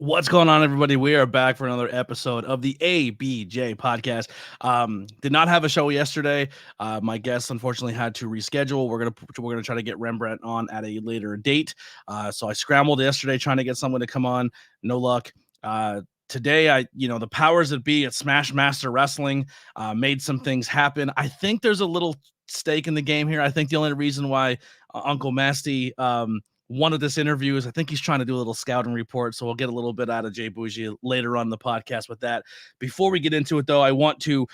What's going on, everybody? We are back for another episode of the ABJ Podcast. Did not have a show yesterday. My guest unfortunately had to reschedule. We're gonna try to get Rembrandt on at a later date. So I scrambled yesterday trying to get someone to come on. No luck. Today, the powers that be at Smash Master Wrestling made some things happen. I think there's a little stake in the game here. I think the only reason why Uncle Masty wanted this interview is I think he's trying to do a little scouting report. So we'll get a little bit out of Jay Boujii later on in the podcast with that. Before we get into it, though, I want to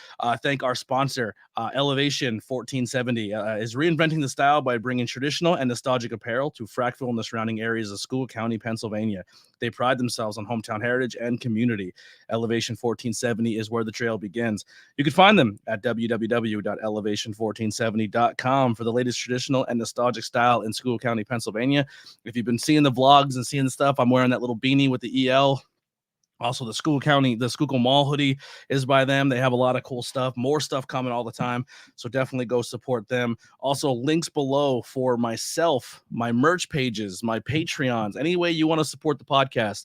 thank our sponsor, Elevation 1470, is reinventing the style by bringing traditional and nostalgic apparel to Frackville and the surrounding areas of School County, Pennsylvania. They pride themselves on hometown heritage and community. Elevation 1470 is where the trail begins. You can find them at www.elevation1470.com for the latest traditional and nostalgic style in School County, Pennsylvania. If you've been seeing the vlogs and seeing the stuff, I'm wearing that little beanie with the EL. Also, the Schuylkill Mall hoodie is by them. They have a lot of cool stuff, more stuff coming all the time. So definitely go support them. Also, links below for myself, my merch pages, my Patreons, any way you want to support the podcast.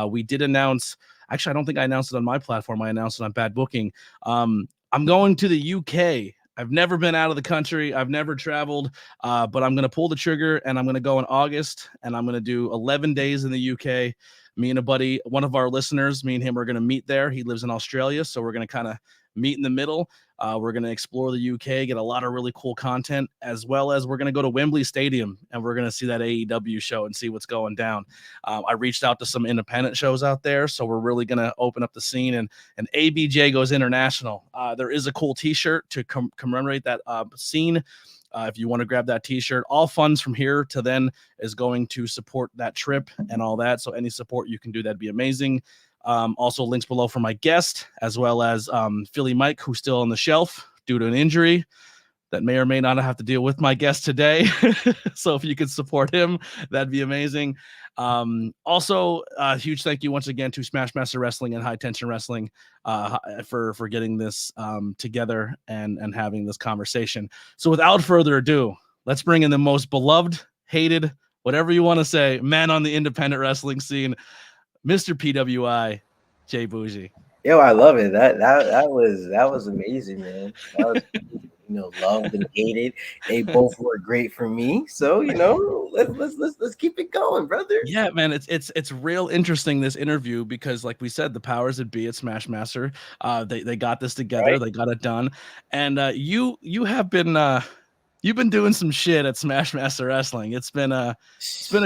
We did announce, actually, I don't think I announced it on my platform. I announced it on Bad Booking. I'm going to the UK. I've never been out of the country. I've never traveled, but I'm going to pull the trigger and I'm going to go in August and I'm going to do 11 days in the UK. Me and a buddy, one of our listeners, me and him are going to meet there. He lives in Australia, so we're going to kind of meet in the middle. We're going to explore the UK, get a lot of really cool content, as well as we're going to go to Wembley Stadium and we're going to see that AEW show and see what's going down. I reached out to some independent shows out there, so we're really going to open up the scene, and ABJ goes international. There is a cool T-shirt to commemorate that scene. If you want to grab that T-shirt, all funds from here to then is going to support that trip and all that. So any support you can do, that'd be amazing. Also, links below for my guest, as well as Philly Mike, who's still on the shelf due to an injury that may or may not have to deal with my guest today. So if you could support him, that'd be amazing. Also, a huge thank you once again to Smash Master Wrestling and High Tension Wrestling for getting this together and having this conversation. So without further ado, let's bring in the most beloved, hated, whatever you want to say, man on the independent wrestling scene, Mr. PWI, Jay Boujii. Yo, I love it. That was amazing, man. That was loved and hated. They both were great for me. So let's keep it going, brother. Yeah, man, it's real interesting, this interview, because like we said, the powers that be at Smash Master, they got this together, Right? they got it done, and you have been you've been doing some shit at Smash Master Wrestling. It's been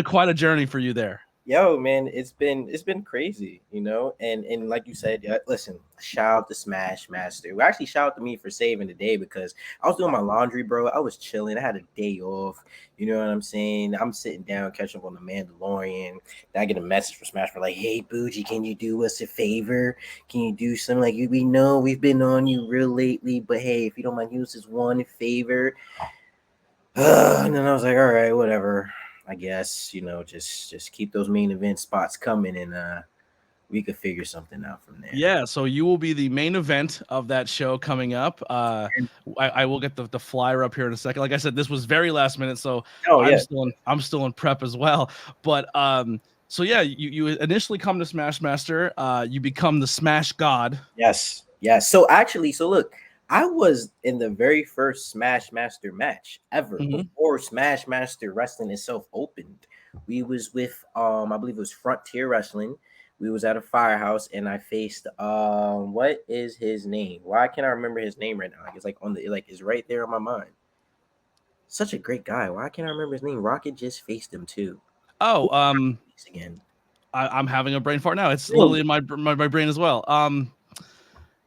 quite a journey for you there. Yo, man, it's been crazy, and like you said, listen, shout out to Smash Master. Well, actually, shout out to me for saving the day because I was doing my laundry, bro. I was chilling. I had a day off. You know what I'm saying? I'm sitting down, catching up on the Mandalorian. Then I get a message from Smash for like, "Hey, Boujii, can you do us a favor? Can you do something like we know we've been on you real lately, but hey, if you don't mind, use this one favor." And then I was like, all right, whatever. I guess, just keep those main event spots coming and we could figure something out from there. Yeah, so you will be the main event of that show coming up. I will get the flyer up here in a second. Like I said, this was very last minute, so Oh yeah. I'm still in prep as well. But so yeah, you initially come to Smash Master, you become the Smash God. Yes. Yes. So look, I was in the very first Smash Master match ever before Smash Master Wrestling itself opened. We was with I believe it was Frontier Wrestling. We was at a firehouse and I faced what is his name? Why can't I remember his name right now? Like, it's like it's right there on my mind. Such a great guy. Why can't I remember his name? Rocket just faced him too. Oh, Again. I'm having a brain fart now. It's literally in my brain as well.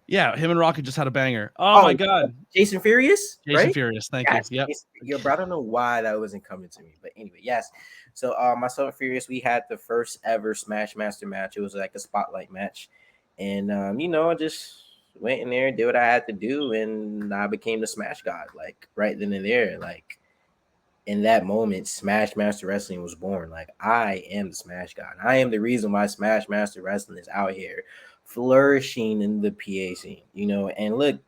Yeah, him and Rocket just had a banger. Oh my god. Jason Furious, Jason right? Furious, thank Yes. you. Yep. Yo, bro, I don't know why that wasn't coming to me, but anyway, yes. So, myself and Furious, we had the first ever Smash Master match. It was like a spotlight match, and I just went in there, did what I had to do, and I became the Smash God. Like right then and there, like in that moment, Smash Master Wrestling was born. Like I am the Smash God. I am the reason why Smash Master Wrestling is out here flourishing in the PA scene. And look.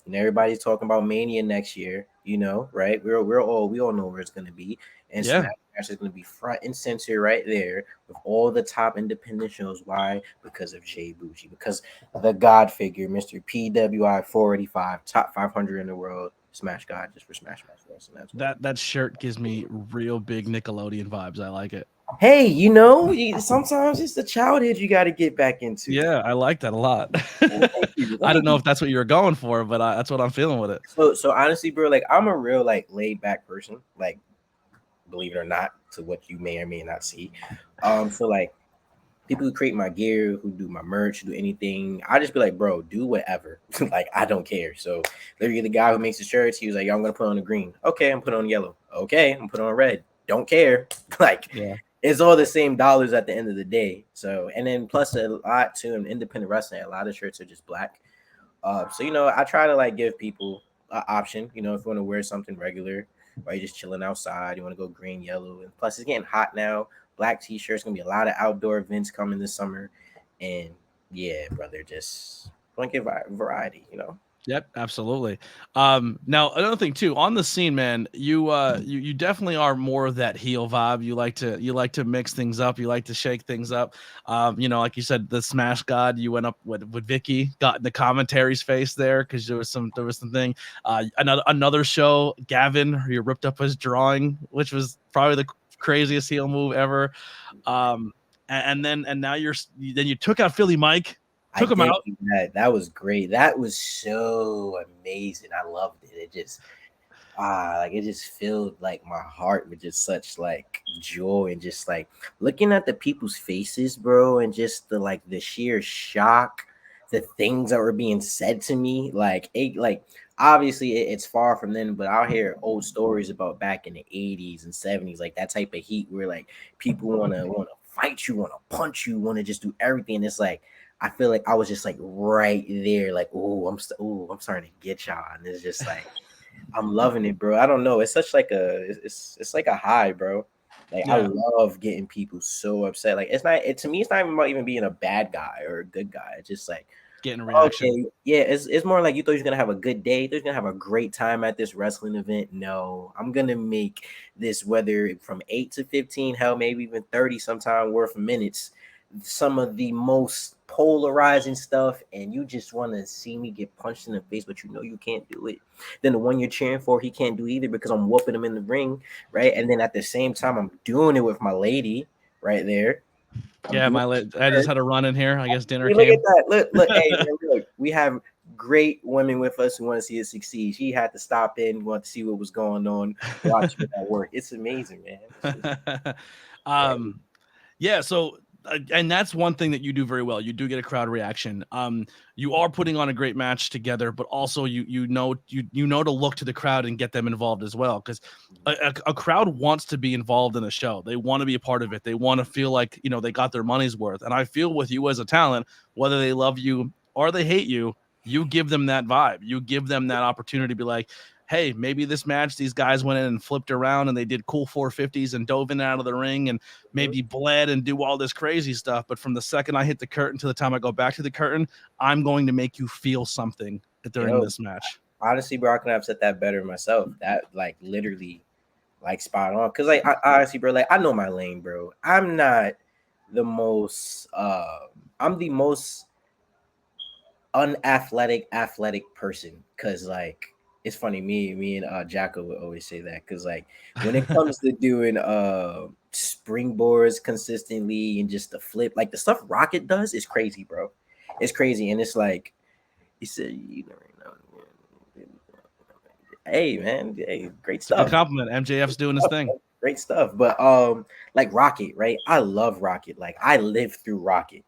And everybody's talking about Mania next year, right? We all know where it's gonna be. And Yeah. Smash match is going to be front and center right there with all the top independent shows. Why? Because of Jay Boujii, because the God figure, Mr. PWI 485, top 500 in the world, Smash God, just for Smash Wrestling. That's why. That shirt gives me real big Nickelodeon vibes. I like it. Hey, sometimes it's the childhood you got to get back into. Yeah, I like that a lot. Well, thank you. I don't Thank know you. if that's what you were going for, but that's what I'm feeling with it. So honestly, bro, like I'm a real like laid back person, like believe it or not, to what you may or may not see. So like people who create my gear, who do my merch, do anything, I just be like, bro, do whatever. Like I don't care. So literally, the guy who makes the shirts, he was like, "Yo, I'm gonna put on the green. Okay, I'm put on yellow. Okay, I'm put on red. Don't care." Like Yeah. it's all the same dollars at the end of the day. So and then plus a lot too in independent wrestling, a lot of shirts are just black. So I try to like give people an option. If you want to wear something regular, or you're just chilling outside, you want to go green, yellow, and plus it's getting hot now. Black t-shirts, gonna be a lot of outdoor events coming this summer, and yeah, brother, just want to give variety. Yep, absolutely. Now another thing too, on the scene, man, you definitely are more of that heel vibe. You like to mix things up, you like to shake things up. Like you said, the Smash God, you went up with Vicky, got in the commentary's face there because there was something. Another show, Gavin, you ripped up his drawing, which was probably the craziest heel move ever. And now you took out Philly Mike, I took him did out. do that. That was great. That was so amazing. I loved it. It just like it just filled like my heart with just such like joy and just like looking at the people's faces, bro, and just the sheer shock, the things that were being said to me, like obviously it's far from then, but I'll hear old stories about back in the 80s and 70s, like that type of heat where like people wanna fight you, wanna punch you, wanna just do everything. It's like I feel like I was just like right there, like I'm starting to get y'all, and it's just like I'm loving it, bro. I don't know. It's such like it's like a high, bro. Like I Yeah, love getting people so upset. Like to me, it's not even about even being a bad guy or a good guy. It's just like, getting a reaction. okay, yeah, it's more like you thought you was gonna have a good day. They're gonna have a great time at this wrestling event. No, I'm gonna make this, whether from 8 to 15, hell, maybe even 30 sometime worth of minutes, some of the most polarizing stuff, and you just want to see me get punched in the face, but you know you can't do it. Then the one you're cheering for, he can't do either because I'm whooping him in the ring, right? And then at the same time, I'm doing it with my lady right there. I'm Yeah, doing I just her. had a run in here. I guess dinner Hey, look at came. that. Look, hey, man, look. We have great women with us who want to see us succeed. She had to stop in, want to see what was going on, watch me at work. It's amazing, man. It's just great. um, yeah. So, and that's one thing that you do very well. You do get a crowd reaction. You are putting on a great match together, but also you know to look to the crowd and get them involved as well, because a crowd wants to be involved in a show. They want to be a part of it. They want to feel like they got their money's worth. And I feel with you as a talent, whether they love you or they hate you, you give them that vibe. You give them that opportunity to be like, hey, maybe this match, these guys went in and flipped around and they did cool 450s and dove in and out of the ring and maybe bled and do all this crazy stuff. But from the second I hit the curtain to the time I go back to the curtain, I'm going to make you feel something during Yo, this match. honestly, bro, I couldn't have said that better myself. That like literally like spot on. Cause like honestly, bro, like I know my lane, bro. I'm not the most I'm the most athletic person, because like it's funny, me and Jacko would always say that, because like when it comes to doing springboards consistently and just the flip, like the stuff Rocket does is crazy, bro. It's crazy. And it's like he said, hey man, hey, great It's a good stuff. compliment. MJF's doing his thing. Great stuff. But like Rocket, right? I love Rocket. Like I lived through Rocket.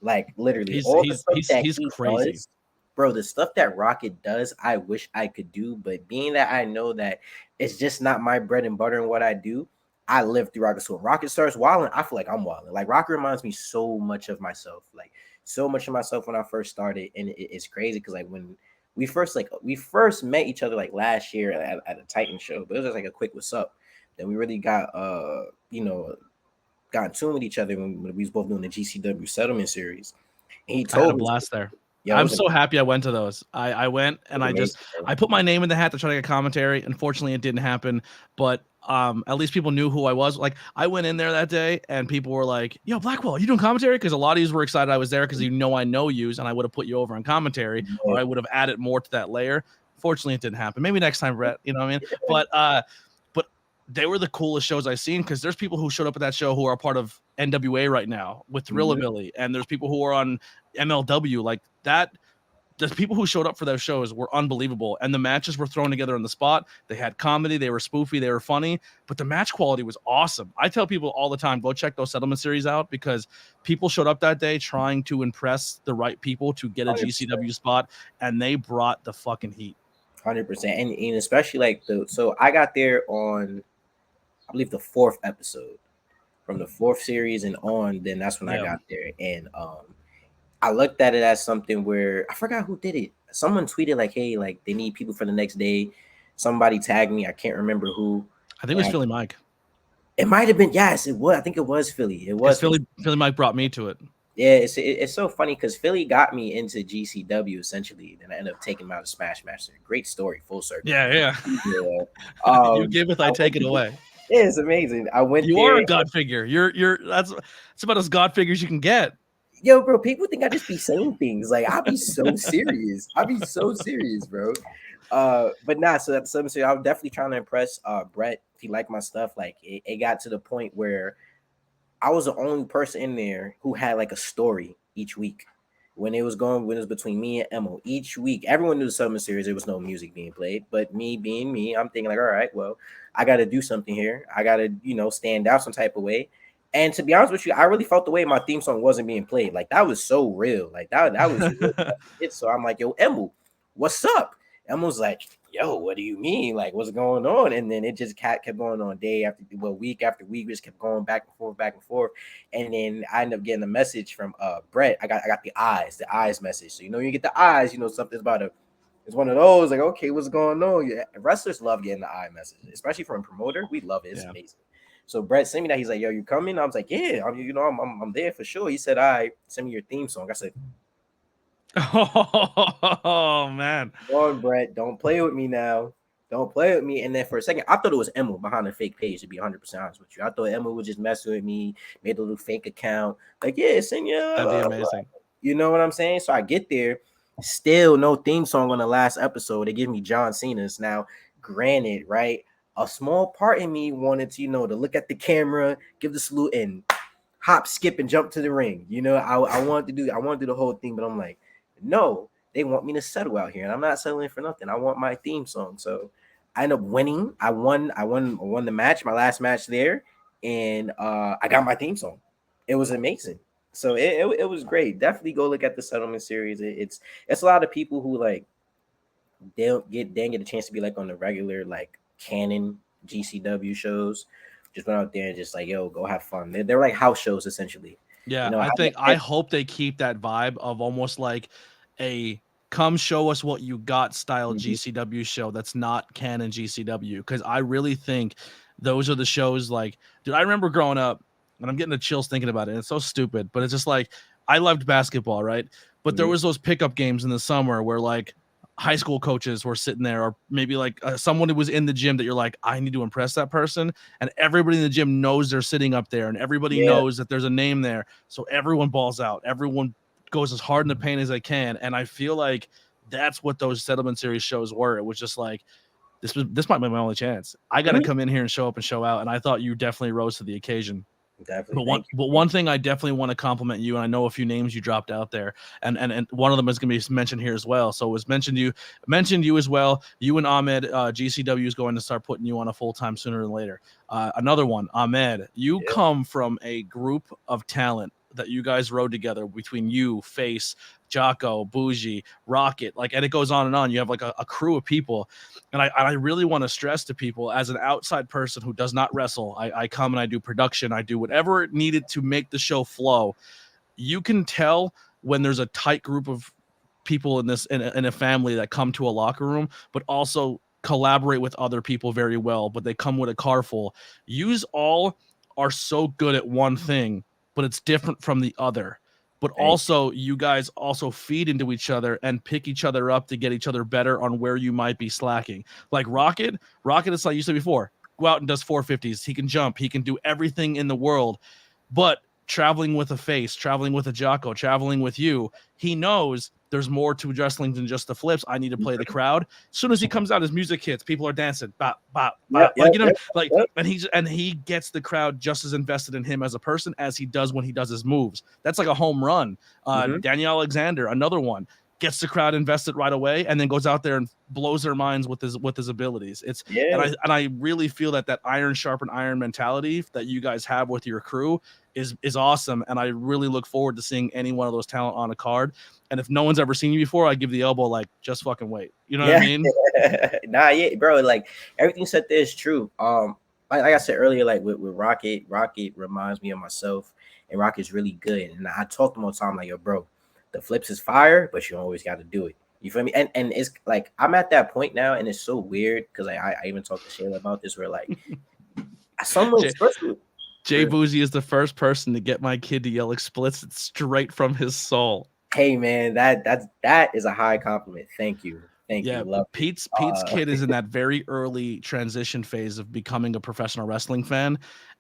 Like literally He's all the he's stuff he's that he's he crazy. does, bro, the stuff that Rocket does, I wish I could do. But being that I know that it's just not my bread and butter and what I do, I live through Rocket. So when Rocket starts wilding, I feel like I'm wilding. Like Rocket reminds me so much of myself. Like so much of myself when I first started. And it's crazy because like when we first met each other like last year at a Titan show, but it was just like a quick what's up. Then we really got in tune with each other when we was both doing the GCW settlement series. And he I had a told me, blast there. Yo, it I'm was so happy I went to those. I went and amazing, I put my name in the hat to try to get commentary. Unfortunately, it didn't happen, but at least people knew who I was. Like I went in there that day and people were like, "Yo, Blackwell, are you doing commentary?" Because a lot of you were excited I was there because I know yous and I would have put you over on commentary or bro. I would have added more to that layer. Fortunately, it didn't happen. Maybe next time, Brett. You know what I mean? But they were the coolest shows I've seen because there's people who showed up at that show who are a part of NWA right now with Mhm. Thrillabilly, and there's people who are on MLW like that. The people who showed up for those shows were unbelievable, and the matches were thrown together on the spot. They had comedy, they were spoofy, they were funny, but the match quality was awesome. I tell people all the time, go check those settlement series out because people showed up that day trying to impress the right people to get a 100%. GCW spot, and they brought the fucking heat. 100%. And especially like so I got there on, I believe, the fourth episode. From the fourth series and on, then that's when I Yeah. got there. And I looked at it as something where I forgot who did it. Someone tweeted like, "Hey, like they need people for the next day." Somebody tagged me. I can't remember who. I think it And was Philly Mike it might have been, yes, it was. I think it was Philly. It because was Philly. Philly Mike brought me to it. Yeah, it's so funny because Philly got me into GCW essentially. Then I ended up taking him out of Smash Master. Great story, full circle. Yeah. Yeah. You give it, I take it away. Yeah, it's amazing. I went You are there. a god figure. You're that's about as god figures you can get. Yo, bro, people think I just be saying things. Like, I'll be so serious. I'll be so serious, bro. But nah, so that's something. I was definitely trying to impress Brett. If he liked my stuff, like it got to the point where I was the only person in there who had like a story each week. When it was between me and Emil, each week, everyone knew the summer series, there was no music being played. But me being me, I'm thinking like, all right, well, I gotta do something here. I gotta, stand out some type of way. And to be honest with you, I really felt the way my theme song wasn't being played. Like that was so real. Like that was real. So I'm like, yo, Emil, what's up? Emil's like, yo, what do you mean? Like, what's going on? And then it just kept going on week after week. We just kept going back and forth, back and forth. And then I ended up getting a message from Brett. I got the eyes message. So you get the eyes, something's about to. It's one of those, like, okay, what's going on? Yeah, wrestlers love getting the eye message, especially from a promoter. We love it. It's amazing. So Brett sent me that. He's like, yo, you coming? I was like, yeah, I'm there for sure. He said, all right, send me your theme song. I said, oh man. come on, Brett, don't play with me now. Don't play with me. And then for a second, I thought it was Emma behind the fake page, to be 100% honest with you. I thought Emma was just messing with me, made a little fake account. Like, yeah, send you. That'd be amazing. You know what I'm saying? So I get there, still no theme song on the last episode. They give me John Cena's. Now, granted, right? A small part in me wanted to, to look at the camera, give the salute, and hop, skip, and jump to the ring. I wanted to do the whole thing, but I'm like, no, they want me to settle out here, and I'm not settling for nothing. I want my theme song. So I ended up winning. I won the match, my last match there, and I got my theme song. It was amazing. So it was great. Definitely go look at the settlement series. It's a lot of people who like they didn't get a chance to be like on the regular like canon GCW shows. Just went out there and just like, yo, go have fun. They're like house shows essentially. Yeah, I hope they keep that vibe of almost like a come show us what you got style GCW show that's not canon GCW, because I really think those are the shows. Like, dude, I remember growing up and I'm getting the chills thinking about it. And it's so stupid, but it's just like I loved basketball, right? But there was those pickup games in the summer where like high school coaches were sitting there, or maybe like someone who was in the gym that you're like, I need to impress that person, and everybody in the gym knows they're sitting up there, and everybody knows that there's a name there, so everyone balls out, everyone goes as hard in the paint as they can. And I feel like that's what those settlement series shows were. It was just like, this might be my only chance. I got to come in here and show up and show out. And I thought you definitely rose to the occasion. Definitely. But one thing I definitely want to compliment you, and I know a few names you dropped out there, and one of them is going to be mentioned here as well. So it was mentioned you as well. You and Ahmed, GCW is going to start putting you on a full time sooner than later. Another one, Ahmed, you come from a group of talent that you guys rode together between you, Face, Jocko, Boujii, Rocket, like, and it goes on and on. You have like a crew of people. And I really want to stress to people, as an outside person who does not wrestle, I come and I do production, I do whatever it needed to make the show flow. You can tell when there's a tight group of people in a family that come to a locker room, but also collaborate with other people very well, but they come with a car full. Yous all are so good at one thing, but it's different from the other. but also you guys also feed into each other and pick each other up to get each other better on where you might be slacking. Like Rocket is like you said before, go out and does 450s. He can jump. He can do everything in the world. But traveling with a face, traveling with a Jocko, traveling with you, he knows there's more to wrestling than just the flips. I need to play the crowd. As soon as he comes out, his music hits. People are dancing, bop, bop, bop. And he gets the crowd just as invested in him as a person as he does when he does his moves. That's like a home run. Daniel Alexander, another one, gets the crowd invested right away, and then goes out there and blows their minds with his abilities. And I really feel that iron sharpen iron mentality that you guys have with your crew is awesome, and I really look forward to seeing any one of those talent on a card. And if no one's ever seen you before, I give the elbow, like, just fucking wait. You know what I mean? Nah, yeah, bro. Like everything said there is true. Like I said earlier, like with Rocket reminds me of myself, and Rocket's really good. And I talk to him all the time, like, yo, bro, the flips is fire, but you always got to do it. You feel me? And it's like I'm at that point now, and it's so weird because I even talked to Shayla about this, where like someone Jay Boujii is the first person to get my kid to yell explicit straight from his soul. Hey man, that is a high compliment. Thank you. Love Pete's kid is in that very early transition phase of becoming a professional wrestling fan,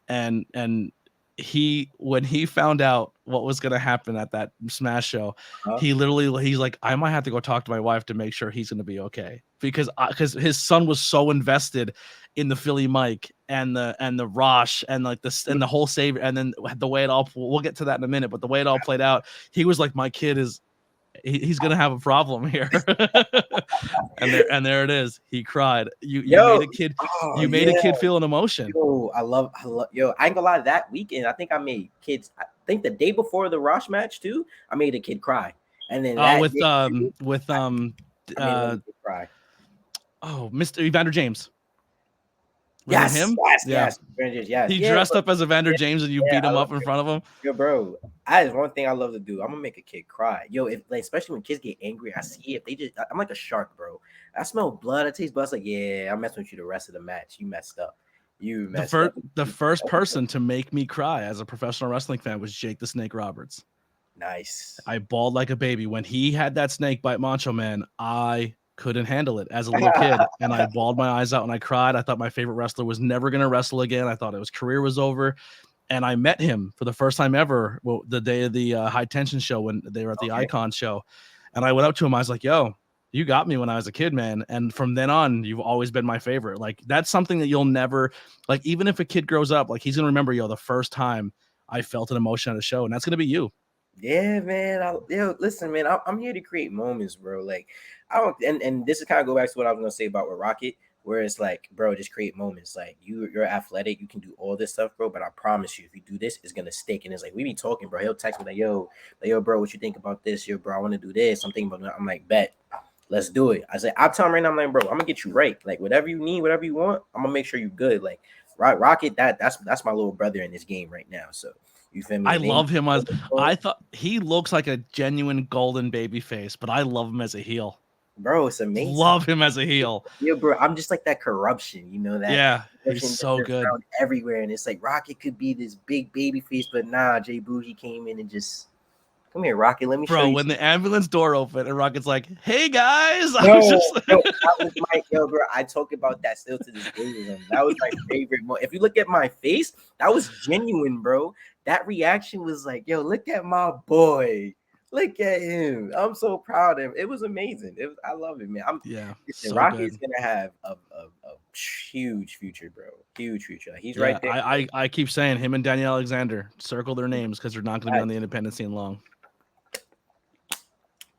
and when he found out what was going to happen at that Smash show, he's like, I might have to go talk to my wife to make sure he's going to be okay, because his son was so invested in the Philly Mike and the Rosh and like this and the whole savior, and then the way it all, we'll get to that in a minute, but the way it all played out, he was like, my kid is he's gonna have a problem here. and there it is. He cried. You made a kid. You made a kid feel an emotion. Yo, I love. Yo, I ain't gonna lie. That weekend, I think I made kids. I think the day before the Rosh match too, I made a kid cry. And then cry. Oh, Mr. Evander James. Yes, yes. He dressed up as Evander James, and you beat him up in front of him. Yo, bro, that is one thing I love to do. I'm gonna make a kid cry. Yo, if like, especially when kids get angry, I see it. I'm like a shark, bro. I smell blood. I taste blood. It's like, yeah, I'm messing with you the rest of the match. You messed up. The first person to make me cry as a professional wrestling fan was Jake the Snake Roberts. Nice. I bawled like a baby when he had that snake bite Macho Man. I couldn't handle it as a little kid, and I bawled my eyes out and I cried. I thought my favorite wrestler was never going to wrestle again. I thought his career was over, and I met him for the first time ever the day of the High Tension show when they were at the Icon show, and I went up to him. I was like, yo, you got me when I was a kid, man, and from then on, you've always been my favorite. Like, that's something that you'll never, like, even if a kid grows up, like, he's going to remember, yo, the first time I felt an emotion at a show, and that's going to be you. Yeah, man. Listen, man, I'm here to create moments, bro. Like, I don't, and this is kind of go back to what I was gonna say about with Rocket, where it's like, bro, just create moments. Like, you're athletic, you can do all this stuff, bro. But I promise you, if you do this, it's gonna stick. And it's like, we be talking, bro. He'll text me like, yo, bro, what you think about this? Yo, bro, I want to do this. I'm thinking about that. I'm like, bet, let's do it. I say, I'm telling right now, I'm like, bro, I'm gonna get you right. Like, whatever you need, whatever you want, I'm gonna make sure you're good. Like, Rocket, that's my little brother in this game right now. So. You feel me? I love him I thought he looks like a genuine golden baby face, but I love him as a heel. Bro, it's amazing. Love him as a heel. Yeah, bro. I'm just like that corruption, you know that. Yeah, he's so good everywhere, and it's like Rocket could be this big baby face, but nah, Jay Boujii came in and just come here, Rocket. Let me show you. Bro, when the ambulance door opened and Rocket's like, "Hey guys," yo, bro. I talk about that still to this day. That was my favorite moment. If you look at my face, that was genuine, bro. That reaction was like, yo, look at my boy. Look at him. I'm so proud of him. It was amazing. I love it, man. Rocky's gonna have a huge future, bro. Huge future. Like, he's right there. I keep saying him and Daniel Alexander, circle their names because they're not gonna be on the independent scene long.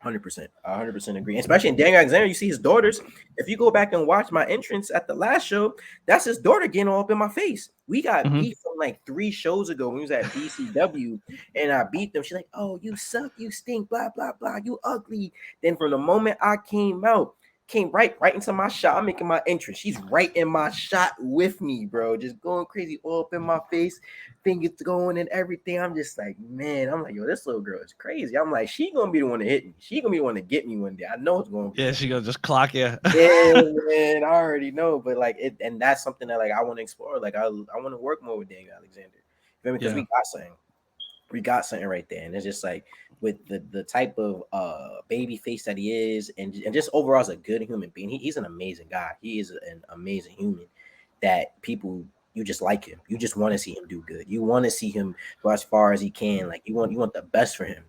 100%. 100% agree. Especially in Daniel Alexander, you see his daughters. If you go back and watch my entrance at the last show, that's his daughter getting all up in my face. We got beat from like 3 shows ago when we was at BCW, and I beat them. She's like, "Oh, you suck, you stink, blah blah blah, you ugly." Then from the moment I came right into my shot. I'm making my entrance. She's right in my shot with me, bro. Just going crazy, all up in my face, fingers going and everything. I'm just like, man, I'm like, yo, this little girl is crazy. I'm like, she gonna be the one to hit me. She gonna be the one to get me one day. I know it's going to be. Yeah, she gonna just clock you. Yeah, man, I already know. But like it, and that's something that like I want to explore. Like I want to work more with Daniel Alexander. You feel me? Because we got something. we got something right there. And it's just like with the type of baby face that he is, and just overall as a good human being, he's an amazing guy. He is an amazing human that people, you just like him. You just want to see him do good. You want to see him go as far as he can. Like you want the best for him.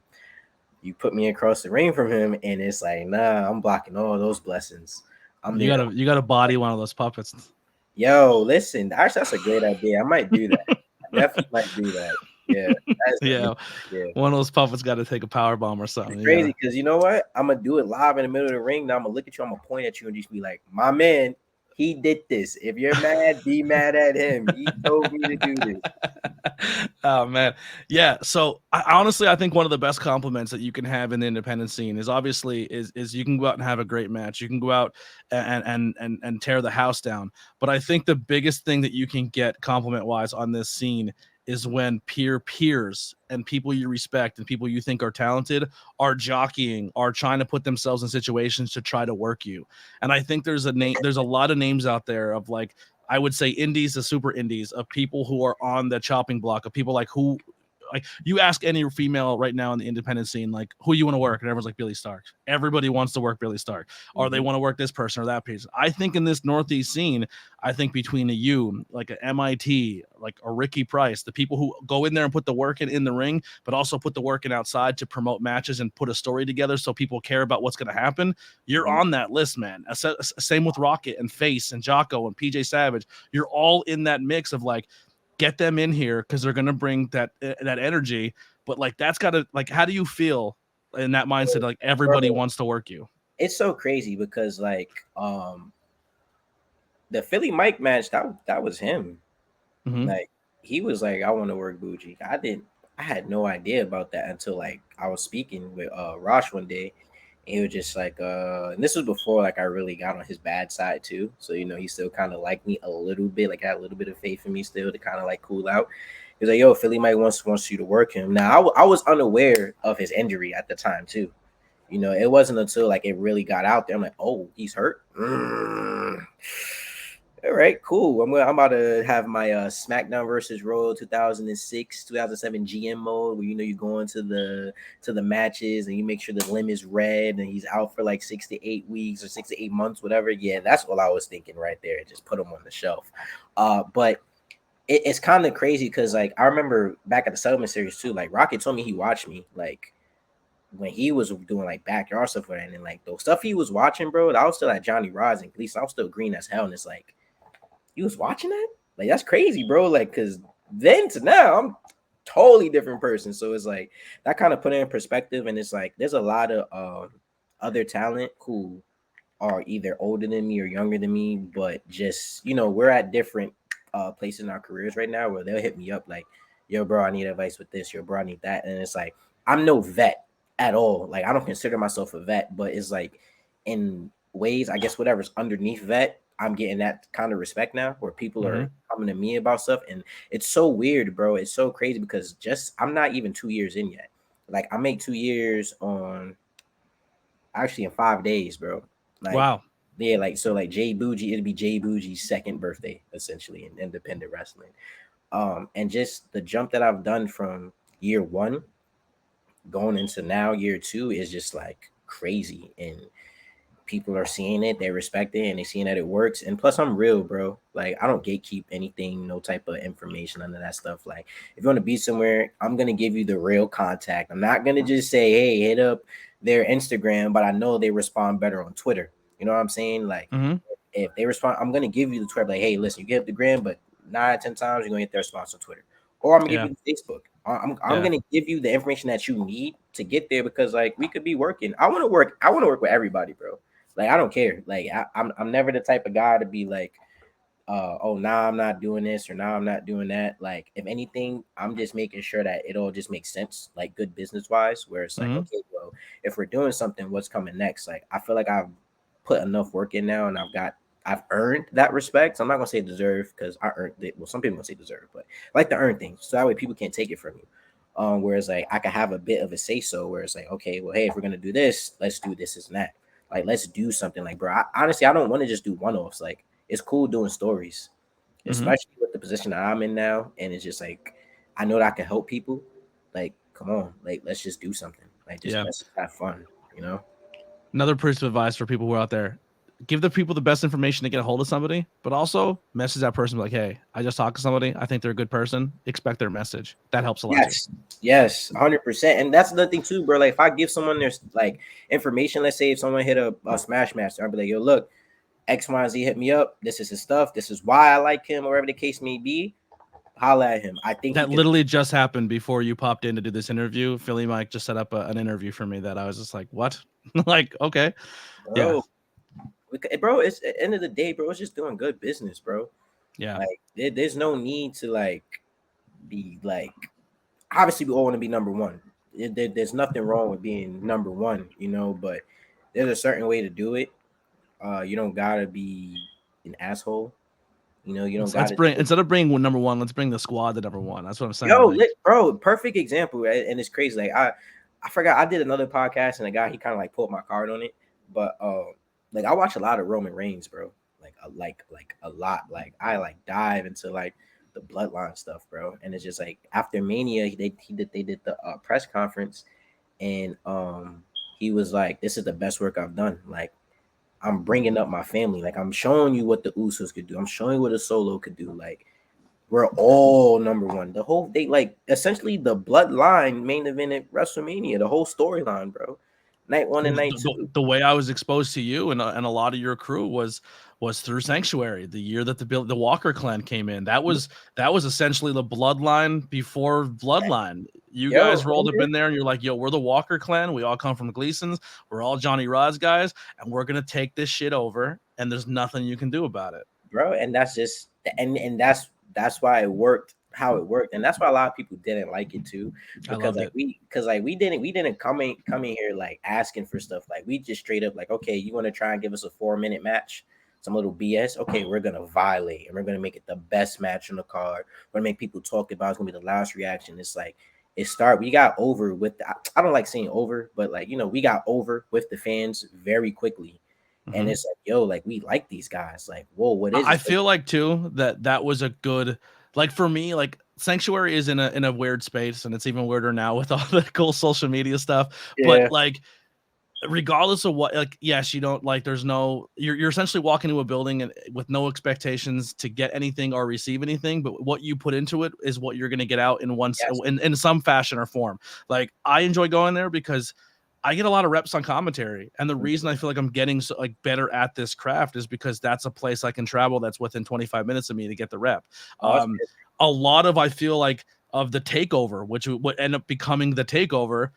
You put me across the ring from him, and it's like, nah, I'm blocking all those blessings. I'm there. You gotta body one of those puppets. Yo, listen, actually, that's a great idea. I might do that. I definitely might do that. Yeah, that's an Yeah, amazing idea. one of those puppets got to take a power bomb or It's something. You crazy gotta. because you know what? I'm gonna do it live in the middle of the ring. Now I'm gonna look at you. I'm gonna point at you and just be like, "My man, he did this. If you're mad, be mad at him. He told me to do this." Oh man, yeah. So honestly, I think one of the best compliments that you can have in the independent scene is obviously is you can go out and have a great match. You can go out and tear the house down. But I think the biggest thing that you can get compliment wise on this scene is when peers and people you respect and people you think are talented are jockeying, are trying to put themselves in situations to try to work you. And I think there's a lot of names out there of like, I would say indies to super indies, of people who are on the chopping block, of people like who, like you ask any female right now in the independent scene, like who you want to work, and everyone's like Billy Stark. Everybody wants to work Billy Stark, or they want to work this person or that person. I think in this Northeast scene, I think between a you, like a MIT, like a Ricky Price, the people who go in there and put the work in the ring, but also put the work in outside to promote matches and put a story together so people care about what's going to happen. You're on that list, man. Same with Rocket and Face and Jocko and PJ Savage. You're all in that mix of like, get them in here because they're gonna bring that energy. But like that's gotta, like, how do you feel in that mindset? Like everybody Bro, wants to work you. it's so crazy because like the Philly Mike match, that was him. Mm-hmm. Like he was like, I want to work Boujii. I had no idea about that until like I was speaking with Rosh one day. And he was just like, and this was before like I really got on his bad side too. So he still kind of liked me a little bit, like had a little bit of faith in me still to kind of like cool out. He was like, yo, Philly Mike wants you to work him. Now I was unaware of his injury at the time too. It wasn't until like it really got out there. I'm like, oh, he's hurt. All right, cool. I'm about to have my SmackDown versus Raw 2006, 2007 GM mode, where you go into the matches and you make sure the limb is red and he's out for like 6 to 8 weeks or 6 to 8 months, whatever. Yeah, that's what I was thinking right there. Just put him on the shelf. But it's kind of crazy because like I remember back at the Settlement Series too. Like Rocket told me he watched me like when he was doing like backyard stuff with it, and like the stuff he was watching, bro. I was still at Johnny Rising. At least I was still green as hell, and it's like, you was watching that? Like that's crazy, bro. Like, cause then to now, I'm totally different person. So it's like that kind of put it in perspective, and it's like there's a lot of other talent who are either older than me or younger than me, but just we're at different places in our careers right now where they'll hit me up like, yo, bro, I need advice with this, yo, bro, I need that. And it's like I'm no vet at all. Like I don't consider myself a vet, but it's like in ways, I guess whatever's underneath vet, I'm getting that kind of respect now where people Mm-hmm. are coming to me about stuff. And it's so weird, bro. It's so crazy because I'm not even 2 years in yet. Like I make 2 years on actually in 5 days, bro. Like, Wow. yeah, like so like Jay Boujii, it'd be Jay Boujii's second birthday, essentially, in independent wrestling. And just the jump that I've done from year one going into now year two is just like crazy. And people are seeing it, they respect it, and they seeing that it works. And plus, I'm real, bro. Like I don't gatekeep anything, no type of information, none of that stuff. Like if you want to be somewhere, I'm gonna give you the real contact. I'm not gonna just say, hey, hit up their Instagram, but I know they respond better on Twitter. You know what I'm saying? Like Mm-hmm. if they respond, I'm gonna give you the Twitter. Like, hey, listen, you get up the gram, but 9 out of 10 times you're gonna get their response on Twitter, or I'm gonna give Yeah. you the Facebook. I'm Yeah. gonna give you the information that you need to get there because like we could be working. I want to work. I want to work with everybody, bro. Like I don't care. Like I'm never the type of guy to be like, oh, now I'm not doing this or now I'm not doing that. Like if anything, I'm just making sure that it all just makes sense, like good business wise. Where it's like, Mm-hmm. okay, well, if we're doing something, what's coming next? Like I feel like I've put enough work in now, and I've earned that respect. So I'm not gonna say deserve because I earned it. Well, some people gonna say deserve, but I like to earn things so that way people can't take it from you. Whereas like I could have a bit of a say so where it's like, okay, well, hey, if we're gonna do this, let's do this and that. Like, let's do something. Like, bro, honestly, I don't want to just do one offs. Like, it's cool doing stories, Mm-hmm. especially with the position that I'm in now. And it's just like, I know that I can help people. Like, come on, like let's just do something. Like, just Yeah. let's have fun, you know? Another piece of advice for people who are out there: give the people the best information to get a hold of somebody, but also message that person like, "Hey, I just talked to somebody. I think they're a good person. Expect their message." That helps a lot too. Yes, 100%. And that's another thing too, bro. Like, if I give someone their like information, let's say if someone hit a Smash Master, I'll be like, yo, look, X, Y, and Z hit me up. This is his stuff. This is why I like him, or whatever the case may be. Holla at him. I think he That could. literally just happened before you popped in to do this interview. Philly Mike just set up an interview for me that I was just like, "What?" Like, okay, yeah, Bro, bro, it's at the end of the day, bro. It's just doing good business, bro. yeah. Like, there's no need to like be like. Obviously, we all want to be number one. There's nothing wrong with being number one, you know. But there's a certain way to do it. You don't gotta be an asshole. You know, you don't Let's gotta bring do it. instead of bringing number one, let's bring the squad to number one. That's what I'm saying. Yo, Like, bro, perfect example, right? And it's crazy. Like I forgot I did another podcast and a guy he kind of like pulled my card on it. But like I watch a lot of Roman Reigns, bro. Like a lot. Like I like dive into like the bloodline stuff, bro. And it's just like after Mania, they did the press conference and he was like, "This is the best work I've done." Like I'm bringing up my family. Like I'm showing you what the Usos could do. I'm showing you what a Solo could do. Like we're all number one. The whole they like essentially the bloodline main event at WrestleMania. The whole storyline, bro. Night one well, and night two. the way I was exposed to you and a lot of your crew was through Sanctuary. The year that the Walker clan came in, that was essentially the bloodline before bloodline. You Yo, guys rolled up in there and you're like, "Yo, we're the Walker clan. We all come from Gleason's. We're all Johnny Rod's guys, and we're gonna take this shit over. And there's nothing you can do about it." bro, and that's just and that's why it worked how it worked, and that's why a lot of people didn't like it too, I because loved like it. we didn't come in here like asking for stuff. Like we just straight up like, okay, you want to try and give us a 4 minute match, some little BS? Okay, we're gonna violate and we're gonna make it the best match on the card. We're gonna make people talk about. It's gonna be the loudest reaction. It's like we got over with I don't like saying over, but like we got over with the fans very quickly. And Mhm. it's like, yo, like we like these guys. Like, whoa, what is I this? Like, feel like too that was a good, like, for me, like Sanctuary is in a weird space, and it's even weirder now with all the cool social media stuff. But yeah, like, regardless of what, like, yes, you don't like, there's no, you're essentially walking into a building and with no expectations to get anything or receive anything, but what you put into it is what you're going to get out yes, in some fashion or form. Like, I enjoy going there because I get a lot of reps on commentary, and the reason I feel like I'm getting so like better at this craft is because that's a place I can travel that's within 25 minutes of me to get the rep. awesome. A lot of, I feel like, of the takeover, which would end up becoming the takeover,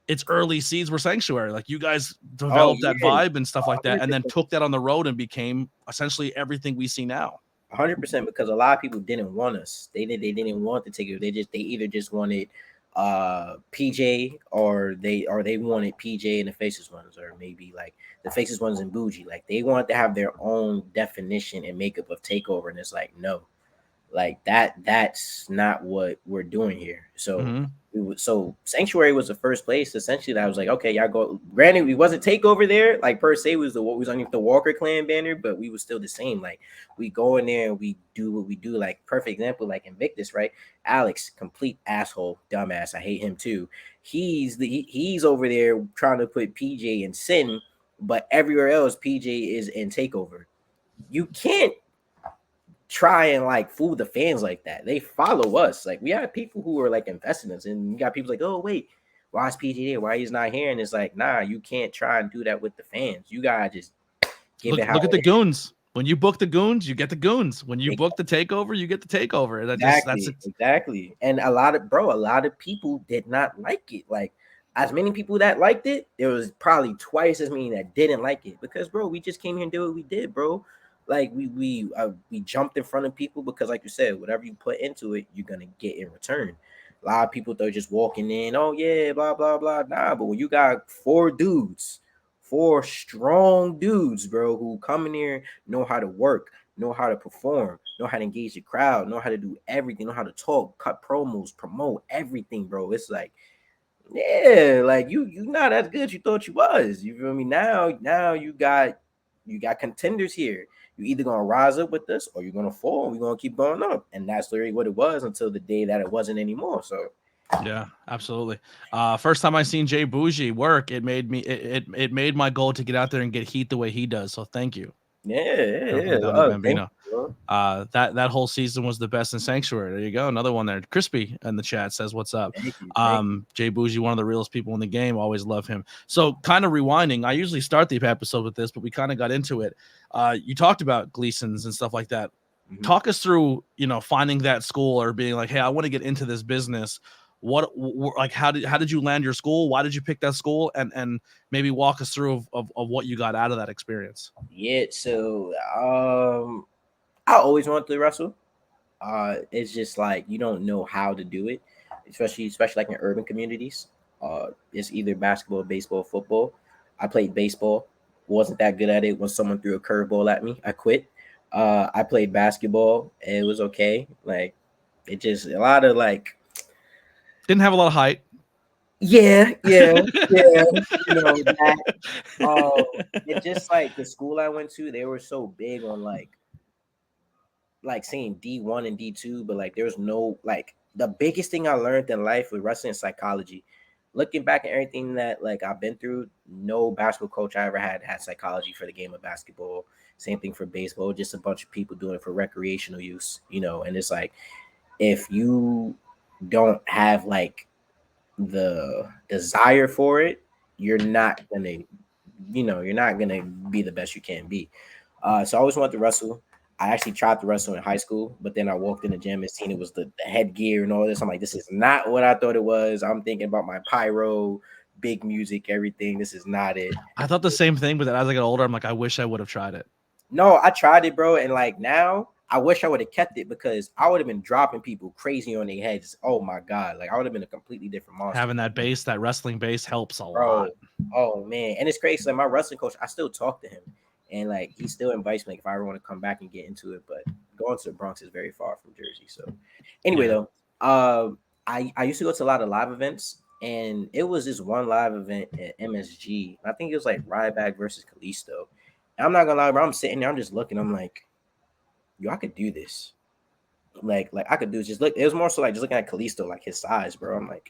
its early seeds were Sanctuary. Like, you guys Oh developed that yeah, vibe and stuff like that, and then 100%, took that on the road and became essentially everything we see now. 100%. Because a lot of people didn't want us. They didn't want to take it. They either just wanted PJ, or they wanted PJ and the Faces ones, or maybe like the Faces ones and Boujii. Like they wanted to have their own definition and makeup of takeover, and it's like no, like that's not what we're doing here. So Mhm. so Sanctuary was the first place essentially that I was like, okay, y'all go. Granted, we wasn't takeover there, like per se, was the what was underneath the Walker clan banner, but we was still the same. Like we go in there and we do what we do. Like perfect example, like Invictus, right? Alex, complete asshole, dumbass. I hate him too. He's over there trying to put PJ in sin, but everywhere else PJ is in takeover. You can't try and like fool the fans like that. They follow us. Like we have people who are like investing in us, and you got people like, oh wait, why is PG there? Why he's not here? And it's like, nah, you can't try and do that with the fans. You gotta just give it how Look at the it goons. When you book the goons, you get the goons. When you is. book the takeover, you get the takeover. That's Exactly, it. exactly. And a lot of people did not like it. Like as many people that liked it, there was probably twice as many that didn't like it because, bro, we just came here and did what we did, bro. Like we jumped in front of people because, like you said, whatever you put into it, you're gonna get in return. A lot of people they're just walking in, oh yeah, blah blah blah. Nah, but when you got four strong dudes, bro, who come in here know how to work, know how to perform, know how to engage the crowd, know how to do everything, know how to talk, cut promos, promote everything, bro. It's like, yeah, like you not as good as you thought you was. You feel me? Now you got contenders here. You either gonna rise up with us or you're gonna fall. We're gonna keep going up. And that's literally what it was until the day that it wasn't anymore. So Yeah, absolutely. First time I seen Jay Boujii work, it made me it made my goal to get out there and get heat the way he does. So thank you, Yeah, yeah, yeah. Donnie Oh, thank Bambino. you, bro. That whole season was the best in Sanctuary. There you go, another one there. Crispy in the chat says, "What's up?" Thank you, thank you. Jay Boujii, one of the realest people in the game. Always love him. So, kind of rewinding. I usually start the episode with this, but we kind of got into it. You talked about Gleason's and stuff like that. Mhm. Talk us through, finding that school or being like, "Hey, I want to get into this business." Like how did you land your school? Why did you pick that school? And maybe walk us through of what you got out of that experience. Yeah, so I always wanted to wrestle. It's just like you don't know how to do it, especially like in urban communities. It's either basketball, baseball, football. I played baseball, wasn't that good at it. When someone threw a curveball at me, I quit. I played basketball, and it was okay. Like it just a lot of like, Didn't have a lot of height. yeah. You know that. It just like the school I went to, they were so big on like saying D1 and D2, but like there's no like the biggest thing I learned in life with wrestling is psychology. Looking back at everything that like I've been through, no basketball coach I ever had psychology for the game of basketball. Same thing for baseball, just a bunch of people doing it for recreational use, and it's like if you don't have like the desire for it, you're not gonna be the best you can be. So I always wanted to wrestle. I actually tried to wrestle in high school, but then I walked in the gym and seen it was the headgear and all this. I'm like, this is not what I thought it was. I'm thinking about my pyro, big music, everything. This is not it. I thought the same thing, but then as I got older, I'm like, I wish I would have tried it. No, I tried it, bro, and like now, I wish I would have kept it because I would have been dropping people crazy on their heads. Oh my god, like I would have been a completely different monster, Having that base, that wrestling base helps a bro. lot. Oh man, and it's crazy. Like my wrestling coach, I still talk to him, and like he still invites me like, if I ever want to come back and get into it. But going to the Bronx is very far from Jersey. So anyway, Yeah. though, I used to go to a lot of live events, and it was this one live event at MSG. I think it was like Ryback versus Kalisto. And I'm not gonna lie, bro. I'm sitting there, I'm just looking. I'm like, yo, I could do this. Like I could do just look. It was more so like just looking at Kalisto, like his size, bro. I'm like,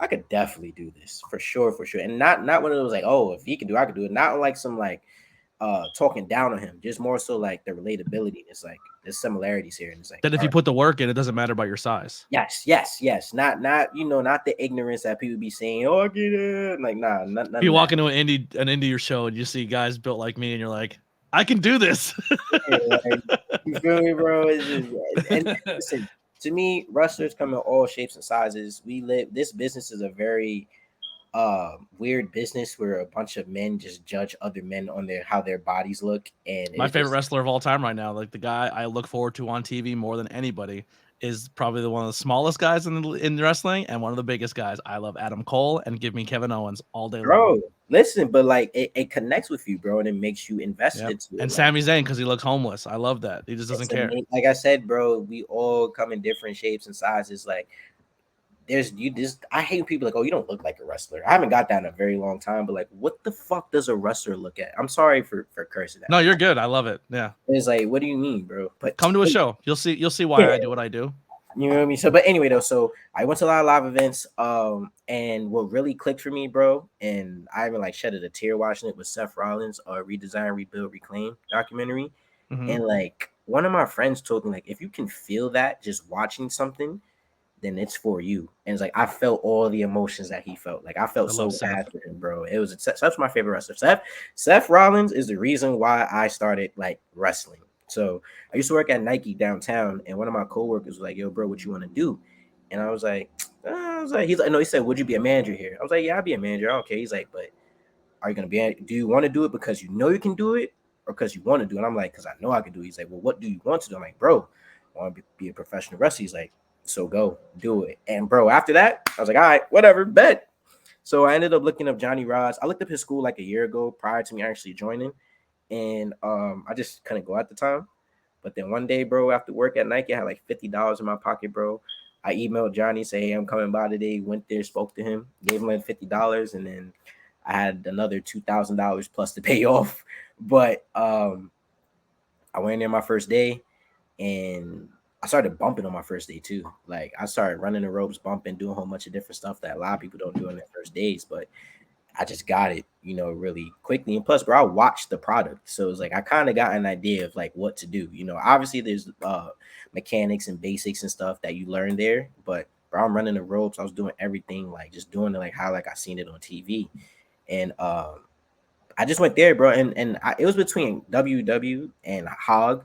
I could definitely do this for sure, and not when it was like, oh, if he could do, I could do it. Not like some like talking down on him, just more so like the relatability. It's like there's similarities here, and it's like, That if all you right, put the work in, it doesn't matter about your size. yes, not not the ignorance that people be saying. Oh, I get it. Like none If you of that. walk into an indie show and you see guys built like me, and you're like, I can do this. Yeah, like, you feel me, bro? It's just, and listen, to me, wrestlers come in all shapes and sizes. This business is a very weird business where a bunch of men just judge other men on how their bodies look, and My it's favorite just wrestler of all time right now, like the guy I look forward to on TV more than anybody, is probably one of the smallest guys in wrestling and one of the biggest guys. I love Adam Cole and give me Kevin Owens all day long. bro. Listen, but like it connects with you, bro, and it makes you invested Yep. into it. And Like Sami Zayn because he looks homeless. I love that. He just doesn't care. like I said, bro, we all come in different shapes and sizes. Like there's you just I hate people like, oh, you don't look like a wrestler. I haven't got that in a very long time, but like what the fuck does a wrestler look at? I'm sorry for cursing that. No, you're good. I love it. Yeah. It's like, what do you mean, bro? But Come to a show. You'll see why yeah, I do what I do. you know what I mean? So, but anyway, though, so I went to a lot of live events. And what really clicked for me, bro, and I even like shedded a tear watching it was Seth Rollins' Redesign, Rebuild, Reclaim documentary. Mm-hmm. And like one of my friends told me, like, if you can feel that just watching something, then it's for you. And it's like I felt all the emotions that he felt. Like I felt I so love Seth. bad for him, bro. It was Seth's my favorite wrestler. Seth Rollins is the reason why I started like wrestling. So I used to work at Nike downtown, and one of my coworkers was like, "Yo, bro, what you want to do?" And he's like, no, he said, "Would you be a manager here?" I was like, "Yeah, I'd be a manager. I don't care." He's like, "But are you gonna be? Do you want to do it because you know you can do it, or because you want to do it?" And I'm like, "Because I know I can do it." He's like, "Well, what do you want to do?" I'm like, "Bro, I want to be a professional wrestler." He's like, "So go do it." And bro, after that, I was like, "All right, whatever, bet." So I ended up looking up Johnny Rods. I looked up his school like a year ago prior to me actually joining, and I just couldn't go at the time. But then one day, bro, after work at Nike, I had like $50 in my pocket, bro. I emailed Johnny, say, "Hey, I'm coming by today." Went there, spoke to him, gave him like $50, and then I had another $2,000 plus to pay off. But I went in there my first day, and I started bumping on my first day too. Like I started running the ropes, bumping, doing a whole bunch of different stuff that a lot of people don't do on their first days. But I just got it, really quickly. And plus, bro, I watched the product. So it's like I kind of got an idea of like what to do. Obviously there's mechanics and basics and stuff that you learn there. But bro, I'm running the ropes. I was doing everything, like just doing it like how like I seen it on TV. And I just went there, bro. It was between WW and Hog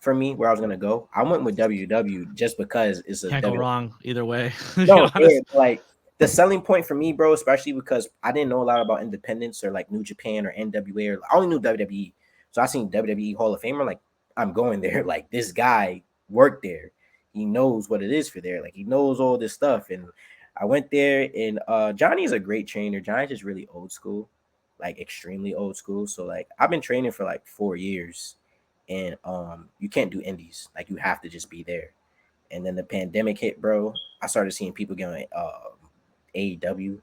for me where I was gonna go. I went with WW just because it's a Can't go W. wrong either way. To be No, yeah, honest. like the selling point for me, bro, especially because I didn't know a lot about independence or like New Japan or NWA, or I only knew WWE. So I seen WWE Hall of Famer, like I'm going there. Like this guy worked there. He knows what it is for there. Like he knows all this stuff. And I went there, and Johnny is a great trainer. Johnny's just really old school, like extremely old school. So like I've been training for like 4 years, and you can't do indies. Like you have to just be there. And then the pandemic hit, bro. I started seeing people going AEW,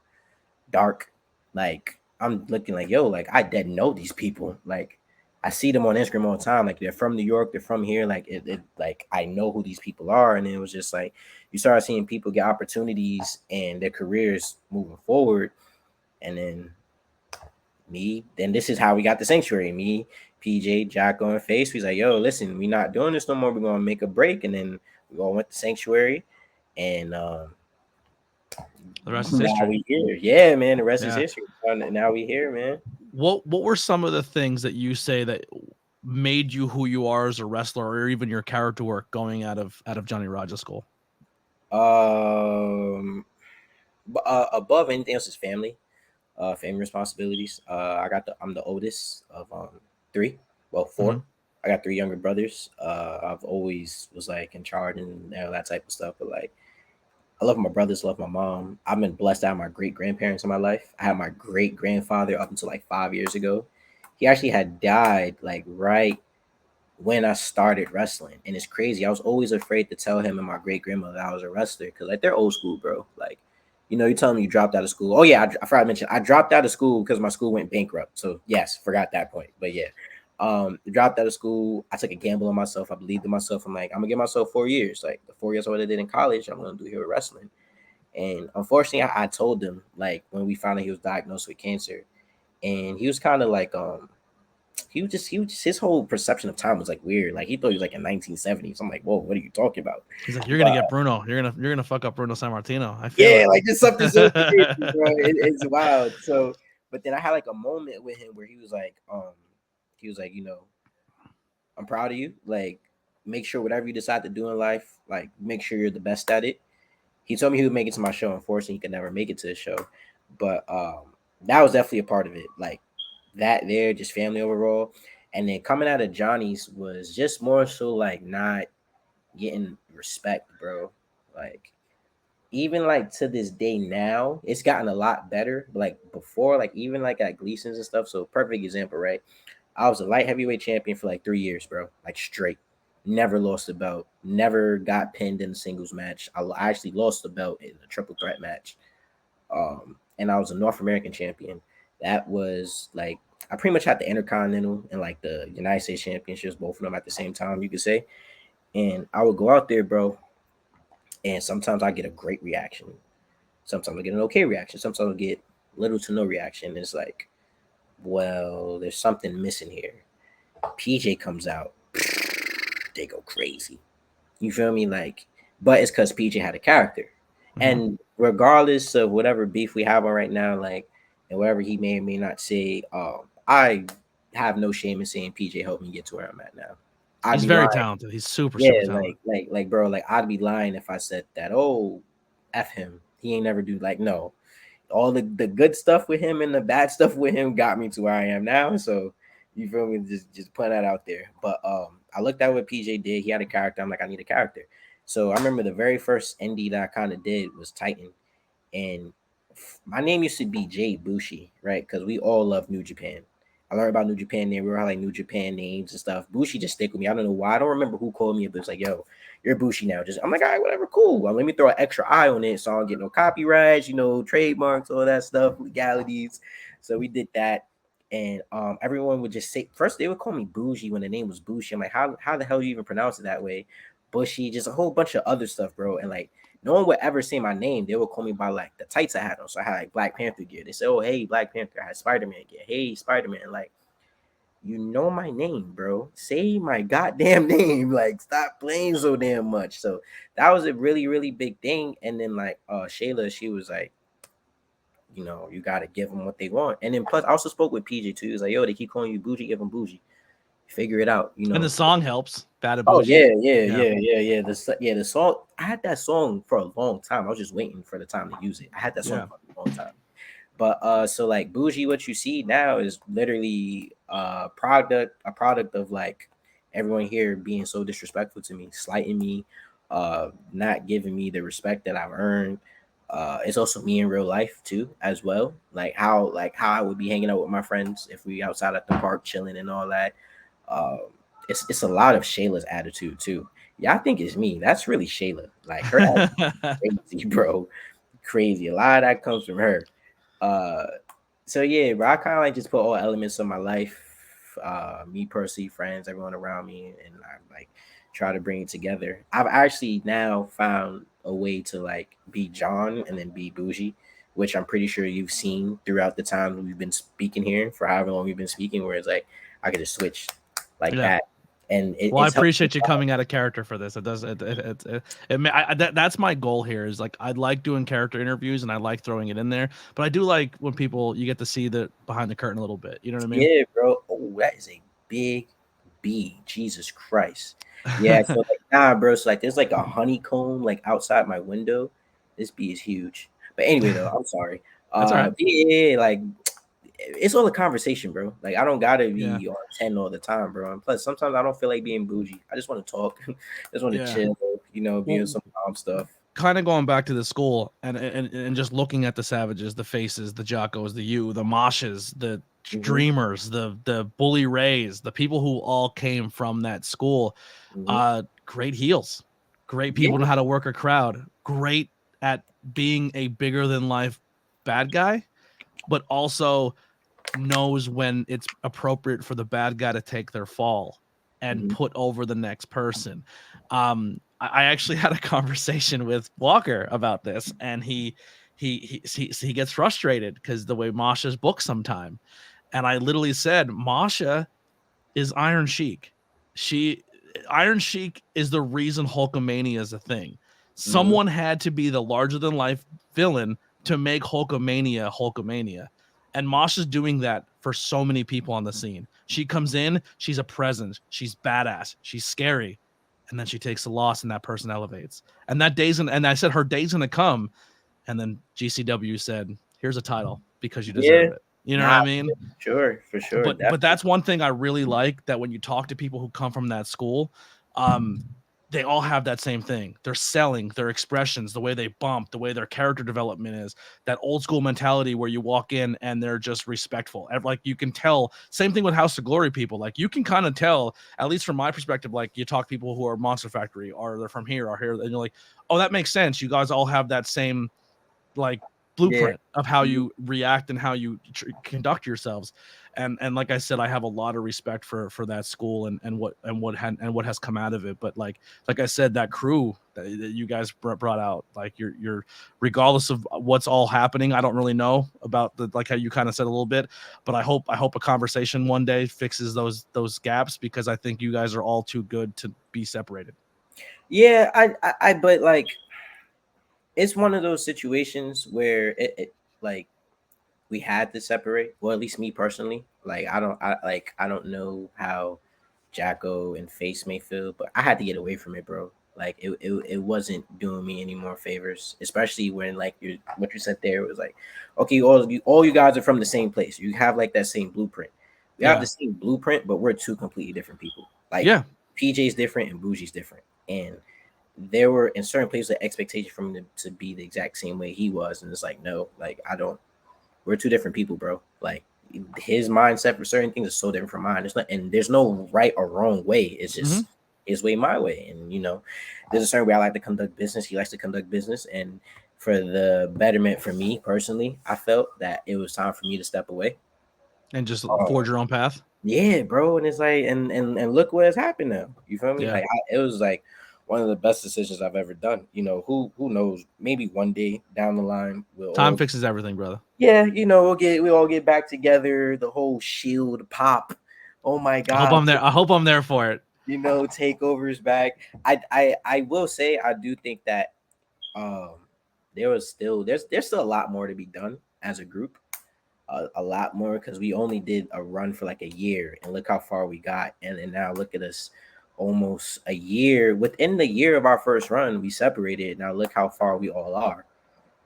Dark. Like I'm looking like, yo, like I didn't know these people. Like I see them on Instagram all the time. Like they're from New York, they're from here. Like like I know who these people are. And it was just like you started seeing people get opportunities and their careers moving forward. And then this is how we got the sanctuary. Me, PJ, Jocko, and Face. He's like, yo, listen, we're not doing this no more. We're gonna make a break. And then we all went to sanctuary, and The rest is now history. we here. Yeah, man. The rest is Yeah. history. Now we here, man. What were some of the things that you say that made you who you are as a wrestler, or even your character work going out of Johnny Rogers School? Above anything else is family. Family responsibilities. I'm the oldest of three. Well, four. Mm-hmm. I got three younger brothers. I've always was like in charge and all that type of stuff. But like, I love my brothers, love my mom. I've been blessed to have my great grandparents in my life. I had my great grandfather up until like 5 years ago. He actually had died like right when I started wrestling. And it's crazy. I was always afraid to tell him and my great grandmother I was a wrestler because like they're old school, bro. Like, you tell them you dropped out of school. Oh yeah, I forgot to mention I dropped out of school because my school went bankrupt. So yes, forgot that point. But yeah. Dropped out of school. I took a gamble on myself. I believed in myself. I'm like, I'm gonna give myself 4 years. Like the 4 years I would have did in college, I'm gonna do here with wrestling. And unfortunately, I told him like when we found out he was diagnosed with cancer, and he was kind of like he was just his whole perception of time was like weird. Like he thought he was like in 1970s. I'm like, whoa, what are you talking about? He's like, you're gonna get Bruno. You're gonna fuck up Bruno Sammartino. I feel Yeah, it. like just something so crazy, bro. It's wild. So, but then I had like a moment with him where he was like, I'm proud of you. Like, make sure whatever you decide to do in life, like, make sure you're the best at it. He told me he would make it to my show. Unfortunately, he could never make it to the show, but that was definitely a part of it. Like that, there, just family overall, and then coming out of Johnny's was just more so like not getting respect, bro. Like even like to this day now, it's gotten a lot better. Like before, like even like at Gleason's and stuff. So perfect example, right? I was a light heavyweight champion for like 3 years, bro. Like straight. Never lost a belt. Never got pinned in a singles match. I actually lost the belt in a triple threat match. And I was a North American champion. That was like I pretty much had the Intercontinental and like the United States Championships, both of them at the same time, you could say. And I would go out there, bro, and sometimes I get a great reaction. Sometimes I get an okay reaction. Sometimes I get little to no reaction. It's like, well, there's something missing here. PJ comes out, they go crazy. You feel me? Like, but it's because PJ had a character. Mm-hmm. And regardless of whatever beef we have on right now, like, and whatever he may or may not say, I have no shame in saying PJ helped me get to where I'm at now. I'd He's be very lying. talented. He's super, Yeah, super talented. like, bro, like I'd be lying if I said that. Oh, f him. He ain't never do like no. All the good stuff with him and the bad stuff with him got me to where I am now. So you feel me? Just putting that out there. But I looked at what PJ did. He had a character. I'm like, I need a character. So I remember the very first indie that I kind of did was Titan, and my name used to be Jay Bushi, right? Because we all love New Japan. I learned about New Japan name. We were all like New Japan names and stuff. Bushi just stick with me. I don't know why. I don't remember who called me, but it's like, yo, you're Bushi now. Just I'm like, all right, whatever, cool. Well, let me throw an extra eye on it so I don't get no copyrights, trademarks, all that stuff, legalities. So we did that. And everyone would just say first they would call me Boujii when the name was Bushi. I'm like, how the hell do you even pronounce it that way? Boujii, just a whole bunch of other stuff, bro. And like no one would ever say my name. They would call me by like the tights I had on. So I had like Black Panther gear. They said, "Oh, hey, Black Panther." I had Spider-Man gear. Hey, Spider-Man. Like, you know my name, bro. Say my goddamn name. Like, stop playing so damn much. So that was a really, really big thing. And then like Shayla, she was like, you know, you gotta give them what they want. And then plus I also spoke with PJ too. He was like, yo, they keep calling you Boujii, give them Boujii. Figure it out, you And the know. song helps. Bad Oh Boujii. The song. I had that song for a long time. I was just waiting for the time to use it. I had that song for a long time. But so like Boujii, what you see now is literally a product of like everyone here being so disrespectful to me, slighting me, not giving me the respect that I've earned. It's also me in real life too, as well. Like how I would be hanging out with my friends if we outside at the park chilling and all that. Um, it's a lot of Shayla's attitude too. Yeah, I think it's me. That's really Shayla. Like her attitude is crazy, bro. Crazy. A lot of that comes from her. Uh, so yeah, bro, I kind of like just put all elements of my life, me personally, friends, everyone around me, and I like try to bring it together. I've actually now found a way to like be John and then be Boujii, which I'm pretty sure you've seen throughout the time we've been speaking here for however long we've been speaking, where it's like I could just switch like Yeah. that. And Well, I it's helped me appreciate you coming out of character for this. It does. That's my goal here. Is like I like doing character interviews and I like throwing it in there. But I do like when people you get to see the behind the curtain a little bit. You know what I mean? Yeah, bro. Oh, that is a big B. Jesus Christ. Yeah. So like, nah, bro. So like, there's like a honeycomb like outside my window. This bee is huge. But anyway, though, I'm sorry. That's all right. Yeah, like it's all a conversation, bro. Like I don't gotta be Yeah. on 10 all the time, bro. And plus, sometimes I don't feel like being bougie. I just want to talk. I just want to Yeah. chill. You know, be on Well, some calm stuff. kind of going back to the school and just looking at the Savages, the Faces, the Jockos, the the Moshes, the Mhm, Dreamers, the Bully Rays, the people who all came from that school. mhm. Great heels, great Yeah. people know how to work a crowd, great at being a bigger than life bad guy, but also knows when it's appropriate for the bad guy to take their fall and Mhm, put over the next person. I actually had a conversation with Walker about this, and he gets frustrated because the way Masha's booked sometime, and I literally said Masha is Iron Sheik. She Iron Sheik is the reason Hulkamania is a thing. mhm. Someone had to be the larger than life villain to make Hulkamania Hulkamania. And Masha's doing that for so many people on the scene. She comes in, she's a presence, she's badass, she's scary, and then she takes a loss and that person elevates. And that day's and I said her day's gonna come, and then GCW said, "Here's a title because you Yeah. deserve it." You know what Nah, I mean? for sure, But definitely. that's one thing I really like, that when you talk to people who come from that school, they all have that same thing. They're selling their expressions, the way they bump, the way their character development is, that old school mentality where you walk in and they're just respectful. Like you can tell, same thing with House of Glory people. Like you can kind of tell, at least from my perspective, like you talk to people who are Monster Factory or they're from here or here, and you're like, oh, that makes sense. You guys all have that same like Yeah. blueprint of how Mhm. you react and how you conduct yourselves. And like I said, I have a lot of respect for that school and what has come out of it. But like I said, that crew that you guys brought out, like you're regardless of what's all happening, I don't really know about the, like how you kind of said a little bit, but I hope a conversation one day fixes those gaps, because I think you guys are all too good to be separated. Yeah, but like it's one of those situations where it like we had to separate. Well, at least me personally. Like I don't know how Jacko and Face may feel, but I had to get away from it, bro. Like it wasn't doing me any more favors, especially when like what you said there was like, okay, all you guys are from the same place. You have like that same blueprint. We have Yeah. the same blueprint, but we're two completely different people. Like Yeah. PJ's different and Bougie's different, and there were in certain places an expectation from him to be the exact same way he was, and it's like no, like I don't. We're two different people, bro. Like his mindset for certain things is so different from mine. There's no right or wrong way. It's Mm-hmm. just his way, my way. And there's a certain way I like to conduct business. He likes to conduct business, and for the betterment for me personally, I felt that it was time for me to step away. And just Uh, forge your own path. yeah, bro. And it's like, and look what has happened now. You feel me? Yeah. Like it was like, one of the best decisions I've ever done. You know, who knows? Maybe one day down the line Time fixes everything, brother. yeah, you know, we'll all get back together. The whole Shield pop. Oh my I hope God! I'm there. I hope I'm there for it. You know, takeovers back. I will say I do think that um there's still a lot more to be done as a group. A lot more because we only did a run for like a year and look how far we got, and now look at us, almost a year. Within the year of our first run we separated. Now look how far we all are,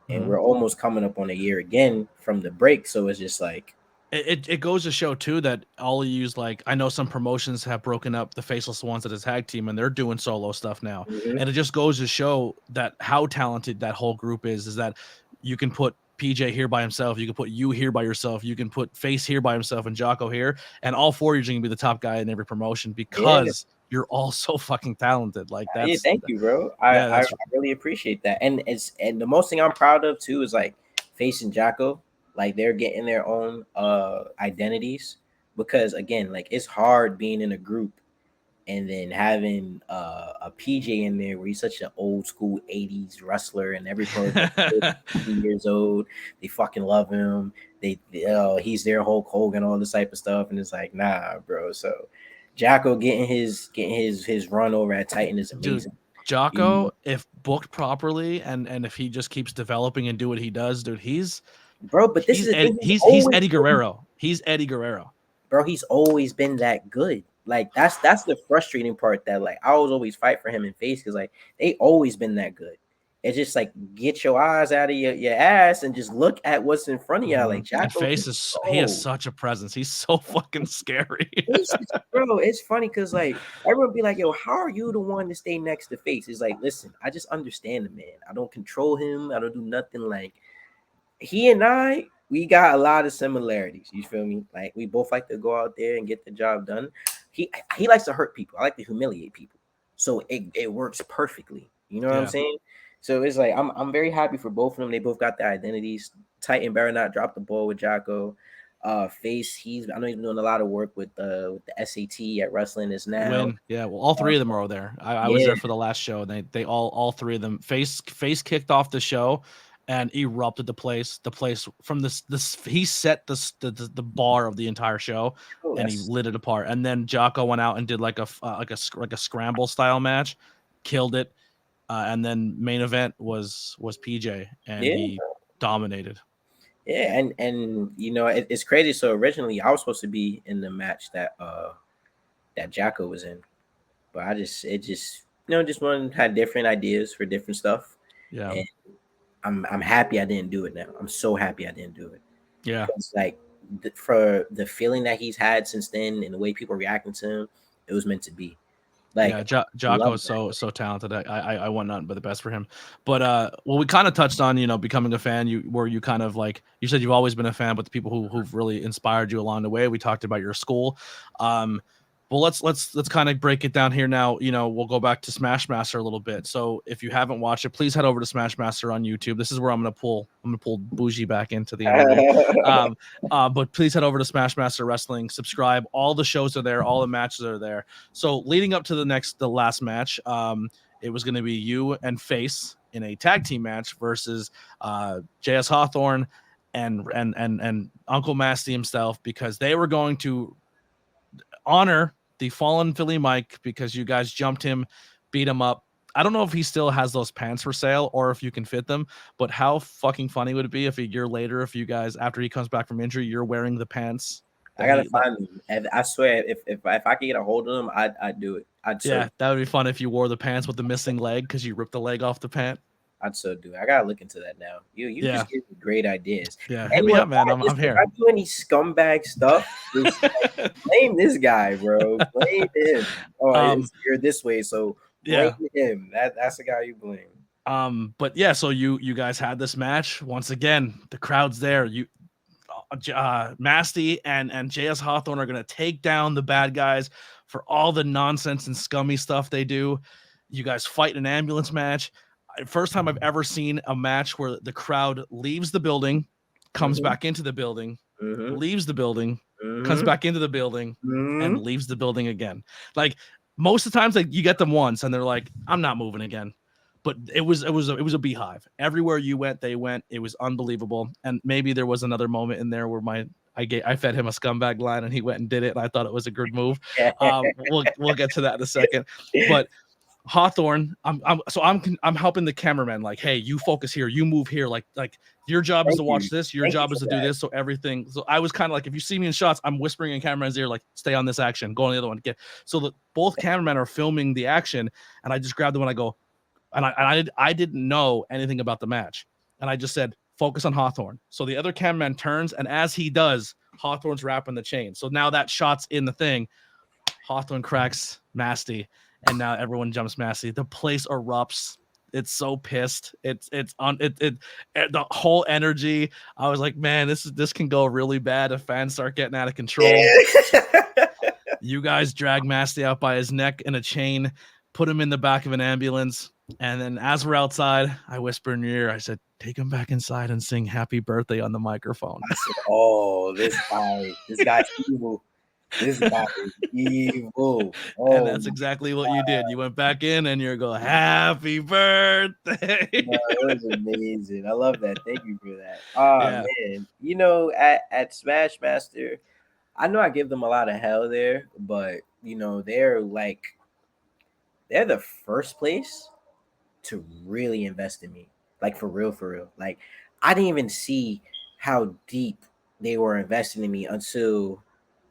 and we're almost coming up on a year again from the break. So it's just like It goes to show too that all you use, like, I know some promotions have broken up the faceless ones as a tag team and they're doing solo stuff now, and it just goes to show that how talented that whole group is that you can put PJ here by himself, you can put you here by yourself, you can put Face here by himself and Jocko here, and all four of you are going to be the top guy in every promotion because you're all so fucking talented. Like, yeah, that's thank you, bro. yeah, I that's really appreciate that. And the most thing I'm proud of too is like Face and Jocko, like they're getting their own identities, because again, like it's hard being in a group and then having a PJ in there where he's such an old school 80s wrestler and every promotion 50 years old. They fucking love him. He's their Hulk Hogan, all this type of stuff. And it's like, nah, bro. So Jocko getting his run over at Titan is amazing. Dude, Jocko, if booked properly and if he just keeps developing and do what he does, dude, bro, but this is the thing. He's Eddie Guerrero. He's Eddie Guerrero. Bro, he's always been that good. Like that's the frustrating part, that like I was always fight for him in Face because like they always been that good. It's just like get your eyes out of your ass and just look at what's in front of you. Like Jocko, Face he has such a presence. He's so fucking scary. Bro, it's funny because like everyone be like, yo, how are you the one to stay next to Face? It's like, listen, I just understand the man. I don't control him. I don't do nothing. Like he and I, we got a lot of similarities. You feel me? Like we both like to go out there and get the job done. He likes to hurt people. I like to humiliate people. So it works perfectly. You know what I'm saying? So it's like I'm very happy for both of them. They both got their identities. Titan better not drop the ball with Jocko. Face, I know he's been doing a lot of work with the SAT at Wrestling is now. Yeah, well, all three of them are there. I was there for the last show, and they all three of them. Face kicked off the show and erupted the place. The place from this he set the bar of the entire show, and he lit it apart. And then Jocko went out and did like a scramble style match, killed it. And then main event was PJ, and he dominated. Yeah, and you know it's crazy. So originally I was supposed to be in the match that Jocko was in, but just one had different ideas for different stuff. Yeah, and I'm happy I didn't do it now. I'm so happy I didn't do it. Yeah, it's like for the feeling that he's had since then and the way people reacting to him, it was meant to be. Like Jocko is so talented. I want nothing but the best for him. But well, we kind of touched on becoming a fan. You kind of like you said you've always been a fan, but the people who've really inspired you along the way. We talked about your school. Well, let's kind of break it down here now. We'll go back to Smash Master a little bit. So if you haven't watched it, please head over to Smash Master on YouTube. This is where I'm gonna pull Boujii back into the interview. But please head over to Smash Master Wrestling. Subscribe. All the shows are there. All the matches are there. So leading up to the last match, it was going to be you and Face in a tag team match versus JS Hawthorne and Uncle Masty himself, because they were going to honor the fallen Philly Mike because you guys jumped him, beat him up. I don't know if he still has those pants for sale or if you can fit them, but how fucking funny would it be if a year later, if you guys, after he comes back from injury, you're wearing the pants? I gotta find them. And I swear, if I could get a hold of them, I'd do it. That would be fun if you wore the pants with the missing leg because you ripped the leg off the pant. I'd so do it. I gotta look into that now. You just give me great ideas. Yeah, hit me up, man. I'm here. If I do any scumbag stuff, blame this guy, bro. Blame him. Oh, you're this way, so blame him. That's the guy you blame. But yeah, so you guys had this match once again. The crowd's there. Masty and JS Hawthorne are gonna take down the bad guys for all the nonsense and scummy stuff they do. You guys fight in an ambulance match. First time I've ever seen a match where the crowd leaves the building, comes back into the building, leaves the building, comes back into the building, and leaves the building again. Like, most of the times, like you get them once, and they're like, "I'm not moving again." But it was a beehive. Everywhere you went, they went. It was unbelievable. And maybe there was another moment in there where I fed him a scumbag line, and he went and did it, and I thought it was a good move. We'll get to that in a second. But Hawthorne, I'm helping the cameraman. Like, hey, you focus here, you move here. Like your job is to watch this. Your job is to do this. So everything. So I was kind of like, if you see me in shots, I'm whispering in cameraman's ear, like, stay on this action, go on the other one. So both cameramen are filming the action, and I just grabbed them and I go, and I didn't know anything about the match, and I just said, focus on Hawthorne. So the other cameraman turns, and as he does, Hawthorne's wrapping the chain. So now that shot's in the thing. Hawthorne cracks Masty, and now everyone jumps Masty. The place erupts. It's so pissed. The whole energy. I was like, man, this can go really bad if fans start getting out of control. You guys drag Masty out by his neck in a chain, put him in the back of an ambulance, and then as we're outside, I whisper in your ear, I said, take him back inside and sing happy birthday on the microphone. I said, oh, this guy's evil. This guy is evil. Oh, and that's exactly what you did. You went back in and you're going, happy birthday. No, it was amazing. I love that. Thank you for that. Oh, yeah. Man. You know, at Smash Master, I know I give them a lot of hell there, but, you know, they're the first place to really invest in me. Like, for real. Like, I didn't even see how deep they were investing in me until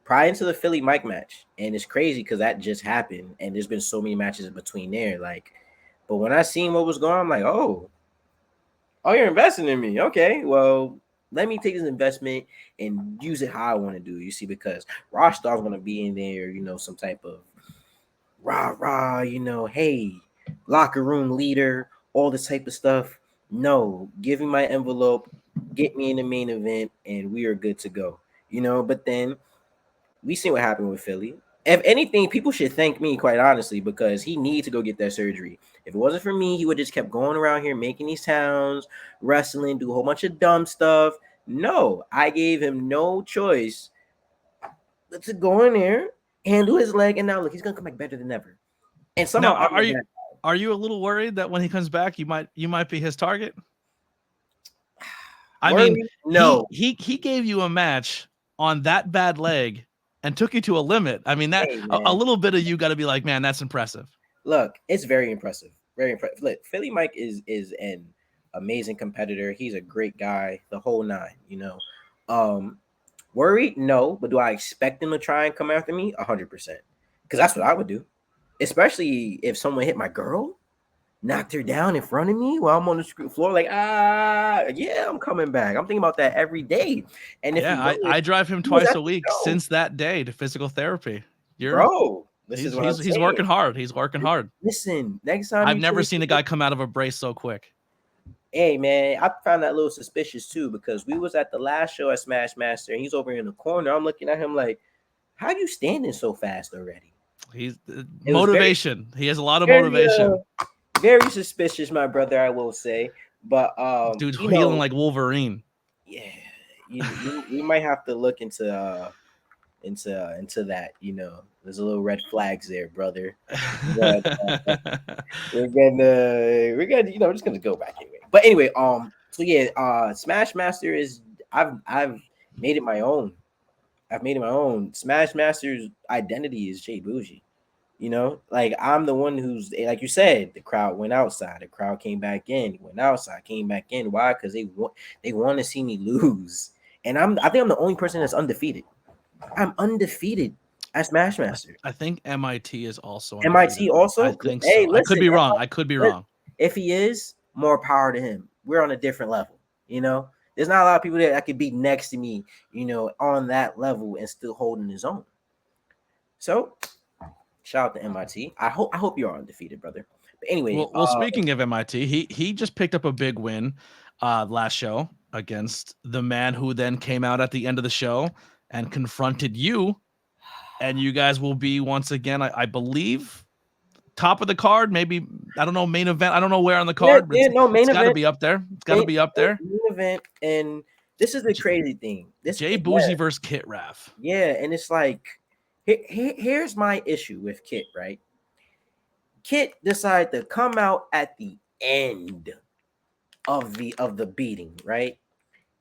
prior to the Philly Mike match. And it's crazy because that just happened, and there's been so many matches in between there. Like, but when I seen what was going on, I'm like, oh, you're investing in me. Okay, well, let me take this investment and use it how I want to do it. You see, because Rostar's going to be in there, you know, some type of rah, you know, hey, locker room leader, all this type of stuff. No, give me my envelope, get me in the main event, and we are good to go. You know, but then we seen what happened with Philly. If anything, people should thank me, quite honestly, because he needs to go get that surgery. If it wasn't for me, he would just kept going around here making these towns, wrestling, do a whole bunch of dumb stuff. No, I gave him no choice but to go in there, handle his leg, and now look, he's gonna come back better than ever. And somehow, now, are you a little worried that when he comes back, you might be his target? I mean, no, he gave you a match on that bad leg and took you to a limit. I mean, that a little bit of you got to be like, man, that's impressive. Look, it's very impressive. Very impressive. Look, Philly Mike is an amazing competitor. He's a great guy, the whole nine, you know. Worried? No, but do I expect him to try and come after me? 100%. Because that's what I would do. Especially if someone hit my girl, knocked her down in front of me while I'm on the floor, like, yeah, I'm coming back. I'm thinking about that every day. And if I drive him twice a week since that day to physical therapy. Bro, he's working hard. He's working hard. Listen, next time I've never seen a guy come out of a brace so quick. Hey man, I found that a little suspicious too, because we was at the last show at Smash Master and he's over in the corner. I'm looking at him like, how you standing so fast already? He's motivation. He has a lot of motivation. Very suspicious, my brother, I will say. But dude's healing like Wolverine. Yeah, you might have to look into that. You know, there's a little red flags there, brother. But, we're gonna, you know, we're just gonna go back anyway. But anyway, so yeah, Smash Master is I've made it my own. I've made it my own. Smash Master's identity is Jay Boujii. You know, like I'm the one who's, like you said, the crowd went outside, the crowd came back in, went outside, came back in. Why? Because they want to see me lose, and I think I'm the only person that's undefeated. I'm undefeated at Smash Master. I think MIT is also undefeated. MIT also. I think so. Hey, listen, I could be wrong. If he is, more power to him. We're on a different level. You know, there's not a lot of people that could be next to me, you know, on that level and still holding his own. So, shout out to MIT. I hope you are undefeated, brother. But anyway, well, speaking of MIT, he just picked up a big win last show against the man who then came out at the end of the show and confronted you, and you guys will be once again, I believe, top of the card. Maybe, I don't know, main event. I don't know where on the card, but main event. It's got to be up there. It's got to be up there. Main event, and this is the crazy thing. Jay Boujii versus Kit Raff. Yeah, and it's like, here's my issue with Kit, right? Kit decided to come out at the end of the beating, right?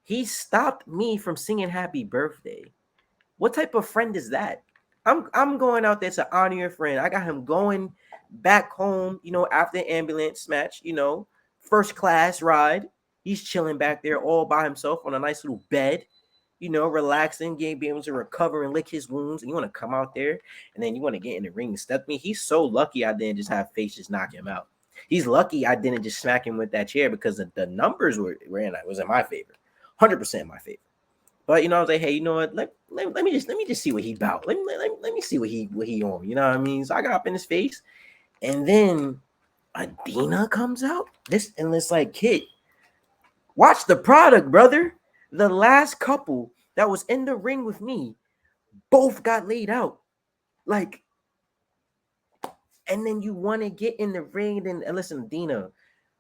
He stopped me from singing happy birthday. What type of friend is that? I'm going out there to honor your friend. I got him going back home, after the ambulance match, first class ride. He's chilling back there all by himself on a nice little bed, relaxing, being able to recover and lick his wounds. And you want to come out there and then you want to get in the ring and step me. He's so lucky I didn't just have face just knock him out. He's lucky I didn't just smack him with that chair because the numbers was in my favor, 100% in my favor. But I was like, hey, you know what? Let me just see what he about. Let me see what he on. You know what I mean? So I got up in his face, and then Adina comes out. It's like, kid, watch the product, brother. The last couple that was in the ring with me, both got laid out. Like, and then you want to get in the ring, and listen, Adina.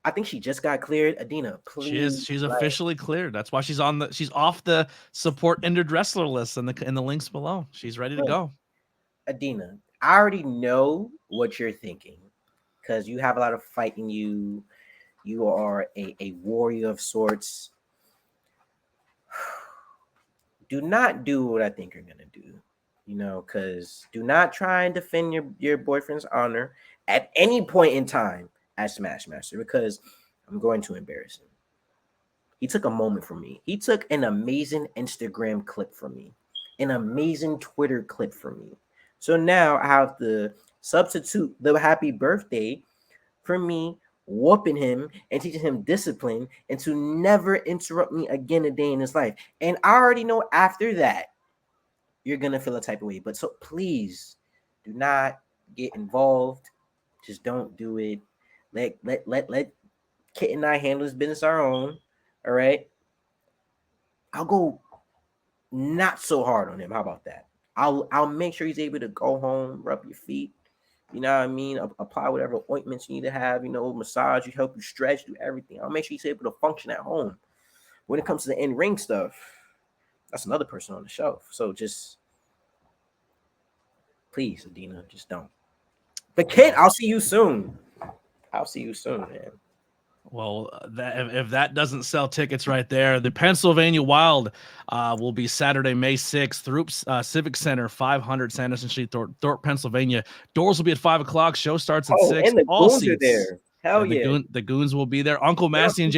I think she just got cleared. Adina, please. She's officially cleared. That's why she's off the support injured wrestler list in the links below. She's ready to go. Adina, I already know what you're thinking because you have a lot of fight in you. You are a warrior of sorts. Do not do what I think you're gonna do. Because do not try and defend your boyfriend's honor at any point in time at Smash Master, because I'm going to embarrass him. He took a moment from me. He took an amazing Instagram clip from me, an amazing Twitter clip from me. So now I have to substitute the happy birthday for me whooping him and teaching him discipline and to never interrupt me again a day in his life. And I already know after that, you're going to feel a type of way. But so please do not get involved. Just don't do it. Let Kit and I handle this business our own. All right. I'll go not so hard on him. How about that? I'll make sure he's able to go home, rub your feet. You know what I mean? Apply whatever ointments you need to have, massage you, help you stretch, do everything. I'll make sure he's able to function at home. When it comes to the in-ring stuff, that's another person on the shelf. So just please, Adina, just don't. But Kit, I'll see you soon. Man. Well, if that doesn't sell tickets right there, the Pennsylvania Wild will be Saturday, May 6th, through Civic Center, 500 Sanderson Street, Thorpe, Pennsylvania. Doors will be at 5 o'clock. Show starts at 6. And the All Goons seats are there. Hell yeah. The Goons will be there. Uncle Massey and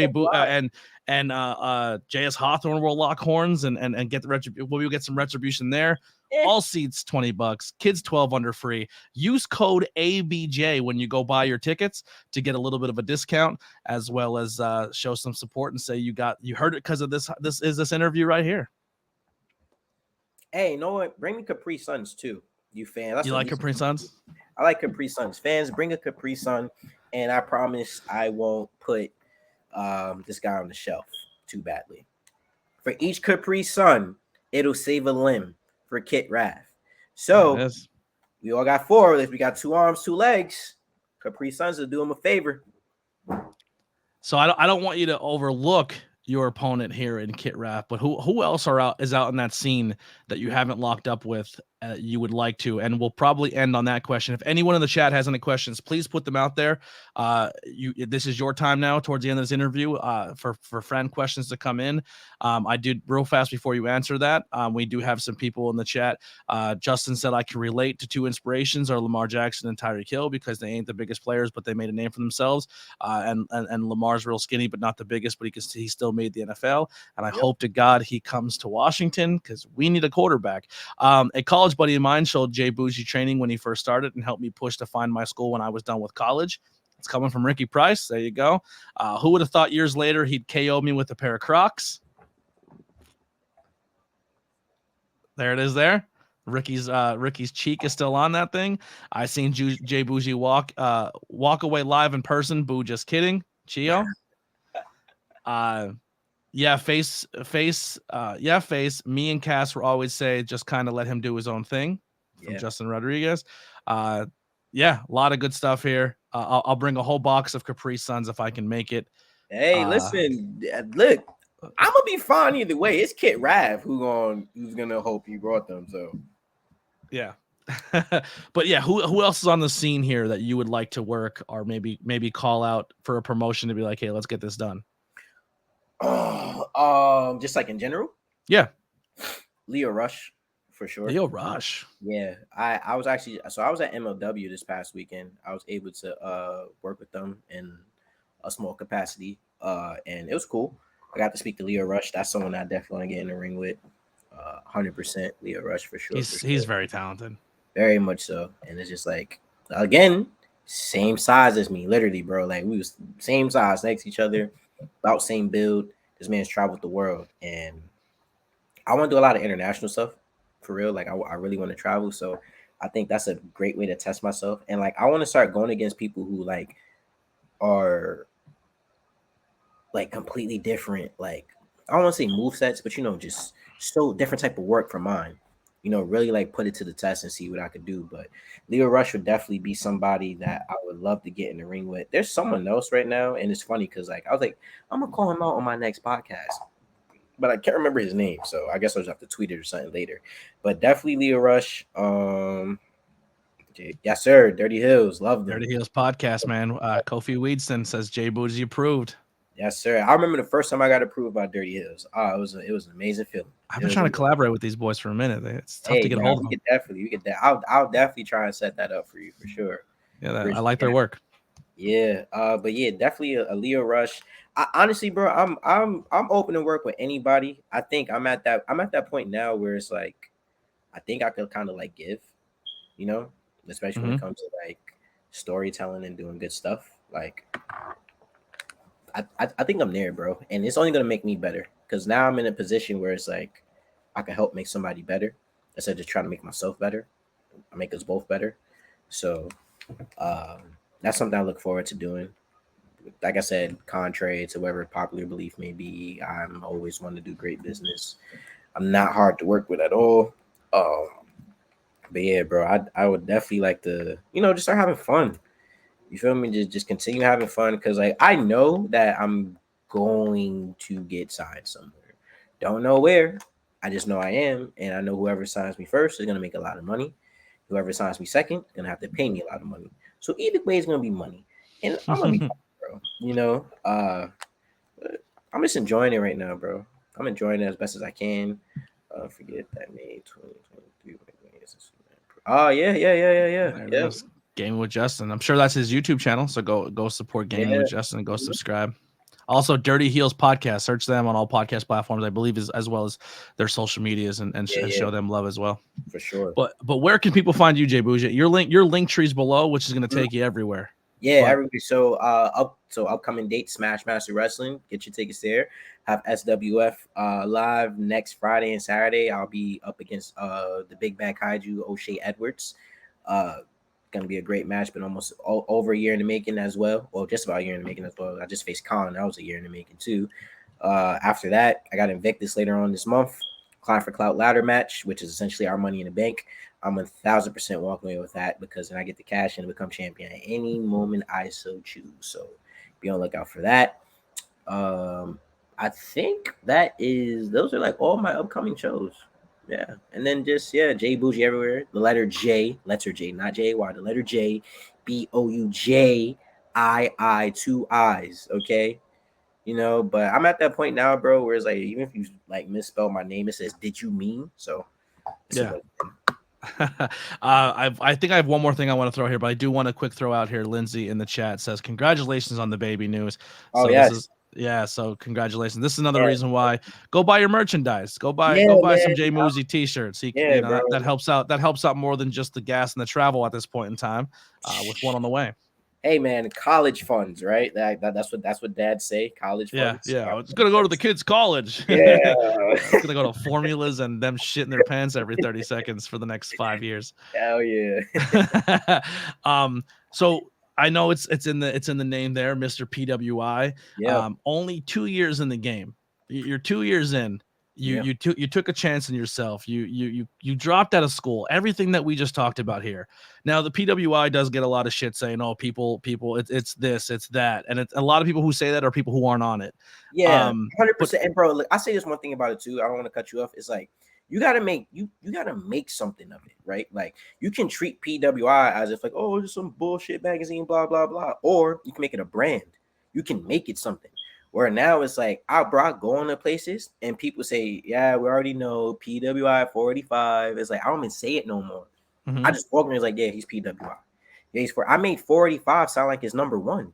J.S. Hawthorne will lock horns and get the we'll get some retribution there. All seats $20. Kids 12 under free. Use code ABJ when you go buy your tickets to get a little bit of a discount, as well as show some support and say you heard it because of this interview right here. Hey, you know what? Bring me Capri Suns too, you fans. You like Capri Suns? I like Capri Suns. Fans, bring a Capri Sun, and I promise I won't put this guy on the shelf too badly. For each Capri Sun, it'll save a limb for Kit Raff. So we all got 4. If we got 2 arms, 2 legs, Capri Suns will do him a favor. So I don't want you to overlook your opponent here in Kit Raff, but who else is out in that scene that you haven't locked up with you would like to? And we'll probably end on that question. If anyone in the chat has any questions, please put them out there. This is your time now towards the end of this interview for friend questions to come in. I did real fast before you answer that. We do have some people in the chat. Justin said I can relate to 2 inspirations are Lamar Jackson and Tyreek Hill because they ain't the biggest players, but they made a name for themselves. And Lamar's real skinny, but not the biggest, but he still made the NFL. And I hope to God he comes to Washington because we need a quarterback. A college buddy of mine showed Jay Boujii training when he first started and helped me push to find my school when I was done with college. It's coming from Ricky Price. There you go. Who would have thought years later he'd KO me with a pair of Crocs? There it is there. Ricky's cheek is still on that thing. I seen Jay Boujii walk away live in person. Boo, just kidding. Chio. Face. Me and Cass will always say, just kind of let him do his own thing. From Justin Rodriguez. A lot of good stuff here. I'll bring a whole box of Capri Suns if I can make it. Hey, listen, look, I'm gonna be fine either way. It's Kit Raff who's gonna hope you brought them. So, yeah. But yeah, who else is on the scene here that you would like to work, or maybe call out for a promotion to be like, hey, let's get this done? Just like in general, Yeah, Leo Rush for sure. Leo Rush. Yeah, I was actually I was at MLW this past weekend. I was able to work with them in a small capacity, and it was cool. I got to speak to Leo Rush. That's someone I definitely want to get in the ring with. 100% Leo Rush for sure. He's very talented, very much so. And it's just like, again, same size as me, literally, bro. Like we was same size next to each other, about same build. This man's traveled the world, and I want to do a lot of international stuff for real. Like I really want to travel, so I think that's a great way to test myself. And like I want to start going against people who like are like completely different. Like I don't want to say move sets, but just so different type of work from mine. Really like put it to the test and see what I could do. But Leo Rush would definitely be somebody that I would love to get in the ring with. There's someone else right now, and it's funny because like I was like, I'm gonna call him out on my next podcast, but I can't remember his name, so I guess I'll just have to tweet it or something later. But definitely Leo Rush. Yes, sir. Dirty Hills, love them. Dirty Hills podcast, man. Kofi Weedston says Jay Boujii approved. Yes, sir. I remember the first time I got approved by Dirty Hills. It was an amazing feeling. I've been trying to collaborate with these boys for a minute. It's tough to get a hold of them. We could I'll definitely try and set that up for you for sure. Yeah, I like their work. Yeah, but yeah, definitely a Leo Rush. Honestly, bro, I'm open to work with anybody. I think I'm at that point now where it's like, I think I could kind of like give, especially when it comes to like storytelling and doing good stuff. Like, I think I'm there, bro, and it's only gonna make me better because now I'm in a position where it's like I can help make somebody better instead of just trying to make myself better. I make us both better. So that's something I look forward to doing. Like I said, contrary to whatever popular belief may be, I'm always want to do great business. I'm not hard to work with at all. But yeah, bro, I would definitely like to, just start having fun. You feel me? Just continue having fun because like I know that I'm going to get signed somewhere. Don't know where. I just know I am, and I know whoever signs me first is gonna make a lot of money. Whoever signs me second is gonna have to pay me a lot of money. So either way, it's gonna be money, and I'm gonna be, bro. I'm just enjoying it right now, bro. I'm enjoying it as best as I can. Forget that May 2023. Oh yeah. Gaming with Justin. I'm sure that's his YouTube channel. So go support Gaming with Justin and go subscribe. Also, Dirty Heels podcast. Search them on all podcast platforms, I believe, as well as their social medias and show them love as well. For sure. But where can people find you, Jay Boujii? Your link tree's below, which is going to take you everywhere. Yeah, everybody. So upcoming date, Smash Master Wrestling. Get your tickets there. Have SWF live next Friday and Saturday. I'll be up against the Big Bad Kaiju, O'Shea Edwards. Gonna be a great match, but almost over a year in the making as well. Well, just about a year in the making as well. I just faced Colin. That was a year in the making too. After that, I got Invictus later on this month. Climb for Clout ladder match, which is essentially our Money in the Bank. I'm 1,000% walking away with that because then I get the cash and become champion at any moment I so choose. So be on the lookout for that. I think those are like all my upcoming shows. Yeah. And then just, Jay Boujii everywhere. The letter J, not J-A-Y, the letter J, Boujii, 2 I's. Okay. But I'm at that point now, bro, where it's like, even if you like misspell my name, it says, did you mean? So, yeah. I think I have one more thing I want to throw here, but I do want to quick throw out here. Lindsay in the chat says, congratulations on the baby news. Oh, yes. So congratulations. This is another reason why go buy your merchandise. Go buy some Jay Boujii t-shirts. That helps out. That helps out more than just the gas and the travel at this point in time. With one on the way. Hey man, college funds, right? That's what dads say. College funds. Yeah. It's gonna go to the kids' college. Yeah. It's gonna go to formulas and them shitting their pants every 30 seconds for the next 5 years. Hell yeah. So I know it's in the name there, Mr. PWI. Yeah. Only 2 years in the game. You're 2 years in. You took a chance in yourself. You dropped out of school. Everything that we just talked about here. Now the PWI does get a lot of shit saying, "Oh, people, it's this, it's that," and a lot of people who say that are people who aren't on it. Yeah, 100%. And bro, look, I say this one thing about it too. I don't want to cut you off. It's like You gotta make you gotta make something of it, right? Like you can treat PWI as if like, oh, it's some bullshit magazine, blah blah blah, or you can make it a brand. You can make it something. Where now it's like, I go into places and people say, yeah, we already know PWI 485. It's like I don't even say it no more. I just walk in and it's like, yeah, he's PWI. Yeah, he's I made 485 sound like his number one.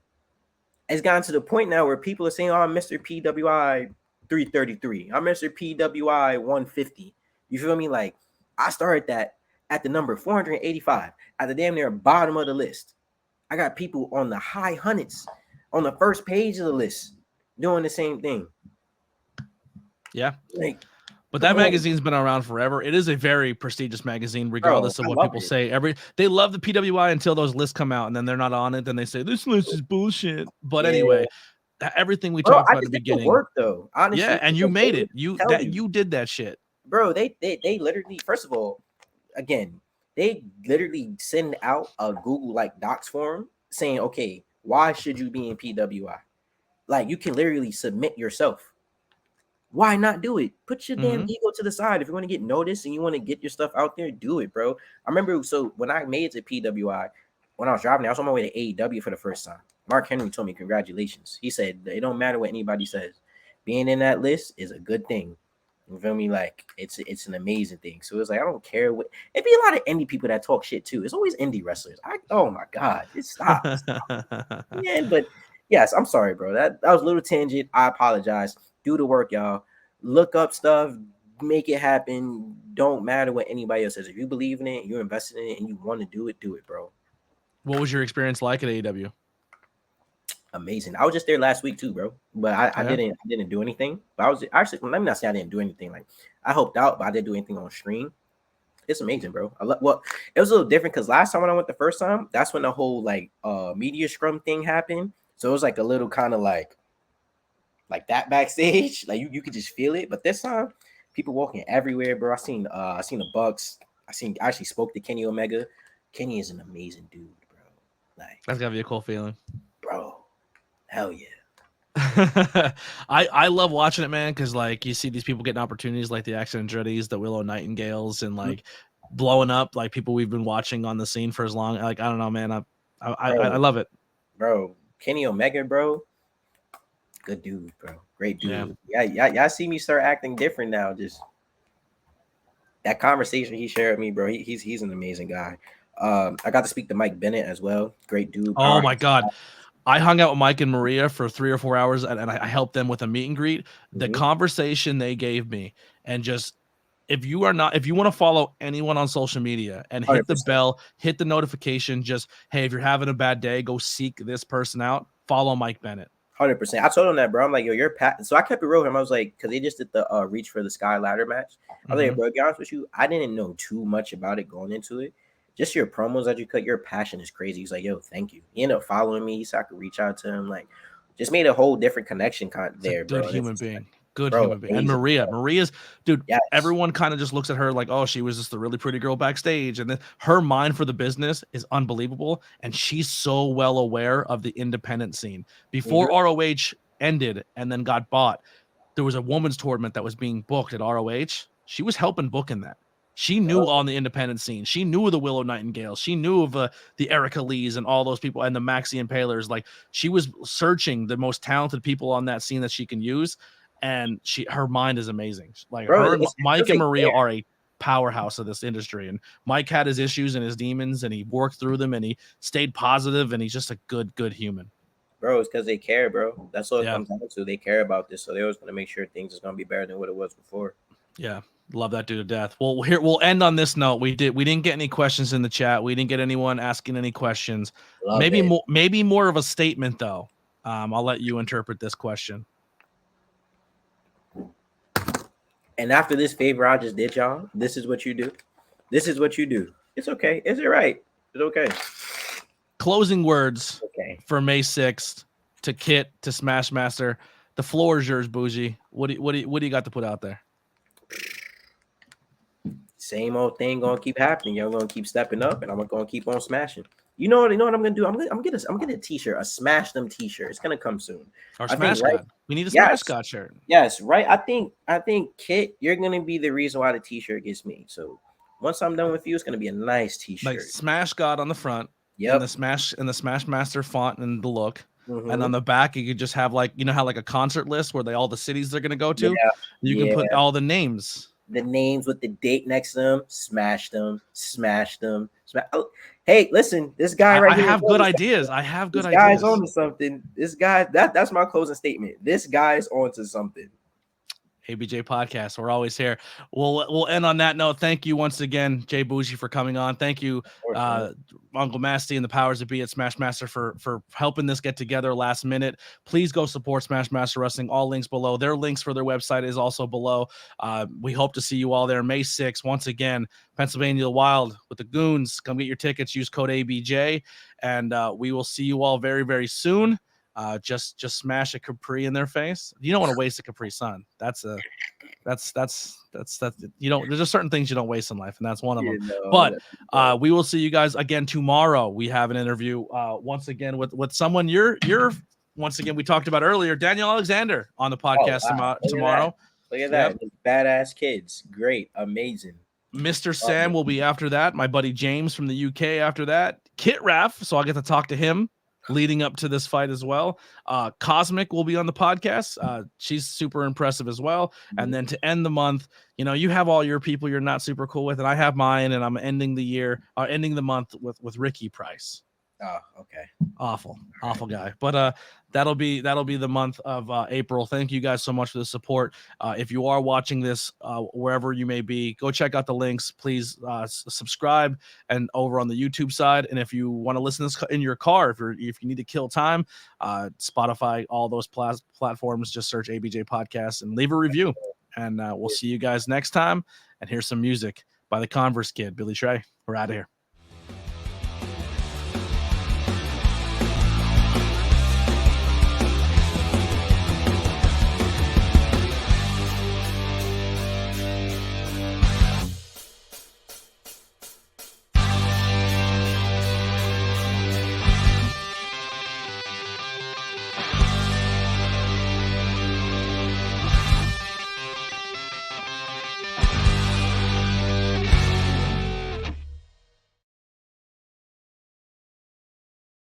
It's gotten to the point now where people are saying, oh, I'm Mr. PWI 333. I'm Mr. PWI 150. You feel me? Like, I started that at the number 485, at the damn near bottom of the list. I got people on the high hundreds, on the first page of the list, doing the same thing. Yeah. Like, but that magazine's been around forever. It is a very prestigious magazine, regardless of what people say. They love the PWI until those lists come out, and then they're not on it. Then they say this list is bullshit. But anyway, everything we talked about at the beginning, work though. Honestly, yeah, and you made it. You did that shit, bro. They literally, first of all, again, they literally send out a Google like Docs form saying, okay, why should you be in PWI? Like, you can literally submit yourself. Why not do it? Put your damn ego to the side. If you want to get noticed and you want to get your stuff out there, do it, bro. I remember, so when I made it to PWI, when I was driving, I was on my way to AEW for the first time. Mark Henry told me, congratulations. He said, it don't matter what anybody says. Being in that list is a good thing. You feel me? Like, it's an amazing thing. So it's like, I don't care what. It'd be a lot of indie people that talk shit too. It's always indie wrestlers. Oh my God. Stop. Yeah, but yes, I'm sorry, bro. That was a little tangent. I apologize. Do the work, y'all. Look up stuff, make it happen. Don't matter what anybody else says. If you believe in it, you're invested in it, and you want to do it, bro. What was your experience like at AEW? Amazing. I was just there last week too, bro. But I didn't do anything. But I was actually, let me not say I didn't do anything. Like, I helped out, but I didn't do anything on stream. It's amazing, bro. Well, it was a little different because last time when I went the first time, that's when the whole like media scrum thing happened. So it was like a little kind of like that backstage, like you could just feel it. But this time, people walking everywhere, bro. I seen the Bucks. I actually spoke to Kenny Omega. Kenny is an amazing dude, bro. Like, that's gotta be a cool feeling, bro. Hell yeah. I love watching it, man, because like you see these people getting opportunities like the Accident Andretti's, the Willow Nightingales, and like blowing up like people we've been watching on the scene for as long. Like, I don't know, man. I love it, bro. Kenny Omega, bro. Good dude, bro. Great dude. Yeah. Y'all see me start acting different now. Just that conversation he shared with me, bro. He's an amazing guy. I got to speak to Mike Bennett as well. Great dude. Oh my God. I hung out with Mike and Maria for 3 or 4 hours, and I helped them with a meet and greet. The conversation they gave me, and just if you want to follow anyone on social media and hit 100%. The bell, hit the notification, just, hey, if you're having a bad day, go seek this person out. Follow Mike Bennett. 100%. I told him that, bro. I'm like, yo, you're Pat. So I kept it real with him. I was like, because they just did the Reach for the Sky ladder match. I was like, bro, to be honest with you, I didn't know too much about it going into it. Just your promos that you cut, your passion is crazy. He's like, yo, thank you. He ended up following me so I could reach out to him. Like, just made a whole different connection there, bro. Good human being. Good human being. And Maria's, dude, yes. Everyone kind of just looks at her like, oh, she was just the really pretty girl backstage. And then her mind for the business is unbelievable. And she's so well aware of the independent scene. Before ROH ended and then got bought, there was a women's tournament that was being booked at ROH. She was helping book in that. She knew on the independent scene. She knew of the Willow Nightingales. She knew of the Erica Lees and all those people and the Maxie Impalers. Like, she was searching the most talented people on that scene that she can use. And her mind is amazing. Like, Mike and Maria are a powerhouse of this industry. And Mike had his issues and his demons, and he worked through them, and he stayed positive, and he's just a good human. Bro, it's because they care, bro. That's what it comes down to. They care about this, so they always going to make sure things is going to be better than what it was before. Yeah, love that dude to death. Well, we'll end on this note. We didn't get any questions in the chat. We didn't get anyone asking any questions. Maybe more of a statement though. I'll let you interpret this question. And after this favor I just did, y'all, this is what you do. This is what you do. It's okay. Is it right? It's okay. Closing words for May 6th to Kit, to Smashmaster. The floor is yours, Boujii. What do you got to put out there? Same old thing gonna keep happening. Y'all gonna keep stepping up, and I'm gonna keep on smashing. You know what I'm gonna do? I'm gonna get a t-shirt, a Smash Them t-shirt. It's gonna come soon. Our I think Smash right. God. We need a Yes, Smash God shirt. yes, right. I think Kit, you're gonna be the reason why the t-shirt gets me. So once I'm done with you, it's gonna be a nice Like t-shirt. Smash God on the front, in Yep. the Smash Master font and the look. And Mm-hmm. on the back, you could just have like, you know how like a concert list where all the cities they're gonna go to. Yeah. You can Yeah. put all the names. The names with the date next to them. Smash them. Smash them. Oh, hey, listen, this guy right I here. have good ideas. I have good This guy's ideas. onto something. This guy, that's my closing statement. This guy's onto something. ABJ Podcast. We're always here. We'll end on that note. Thank you once again, Jay Boujii, for coming on. Thank you, Uncle Masty and the powers that be at Smash Master for helping this get together last minute. Please go support Smash Master Wrestling. All links below. Their links for their website is also below. We hope to see you all there May 6th. Once again, Pennsylvania Wild with the Goons. Come get your tickets. Use code ABJ, and we will see you all very, very soon. Just smash a Capri in their face. You don't want to waste a Capri Sun. That's you don't. There's just certain things you don't waste in life, and that's one of them. But we will see you guys again tomorrow. We have an interview once again with someone you're once again we talked about earlier, Daniel Alexander on the podcast tomorrow. Look at that. Badass kids. Great. Amazing. Mr. Sam will be after that. My buddy James from the UK after that. Kit Raff, so I'll get to talk to him leading up to this fight as well. Cosmic will be on the podcast. She's super impressive as well. And then to end the month, you have all your people you're not super cool with, and I have mine, and I'm ending the month with Ricky Price. Oh, okay. Awful guy. But that'll be the month of April. Thank you guys so much for the support. If you are watching this wherever you may be, go check out the links. Please subscribe and over on the YouTube side. And if you want to listen to this in your car, if you need to kill time, Spotify, all those platforms, just search ABJ Podcast and leave a review. And we'll see you guys next time. And here's some music by the Converse Kid, Billy Trey. We're out of here.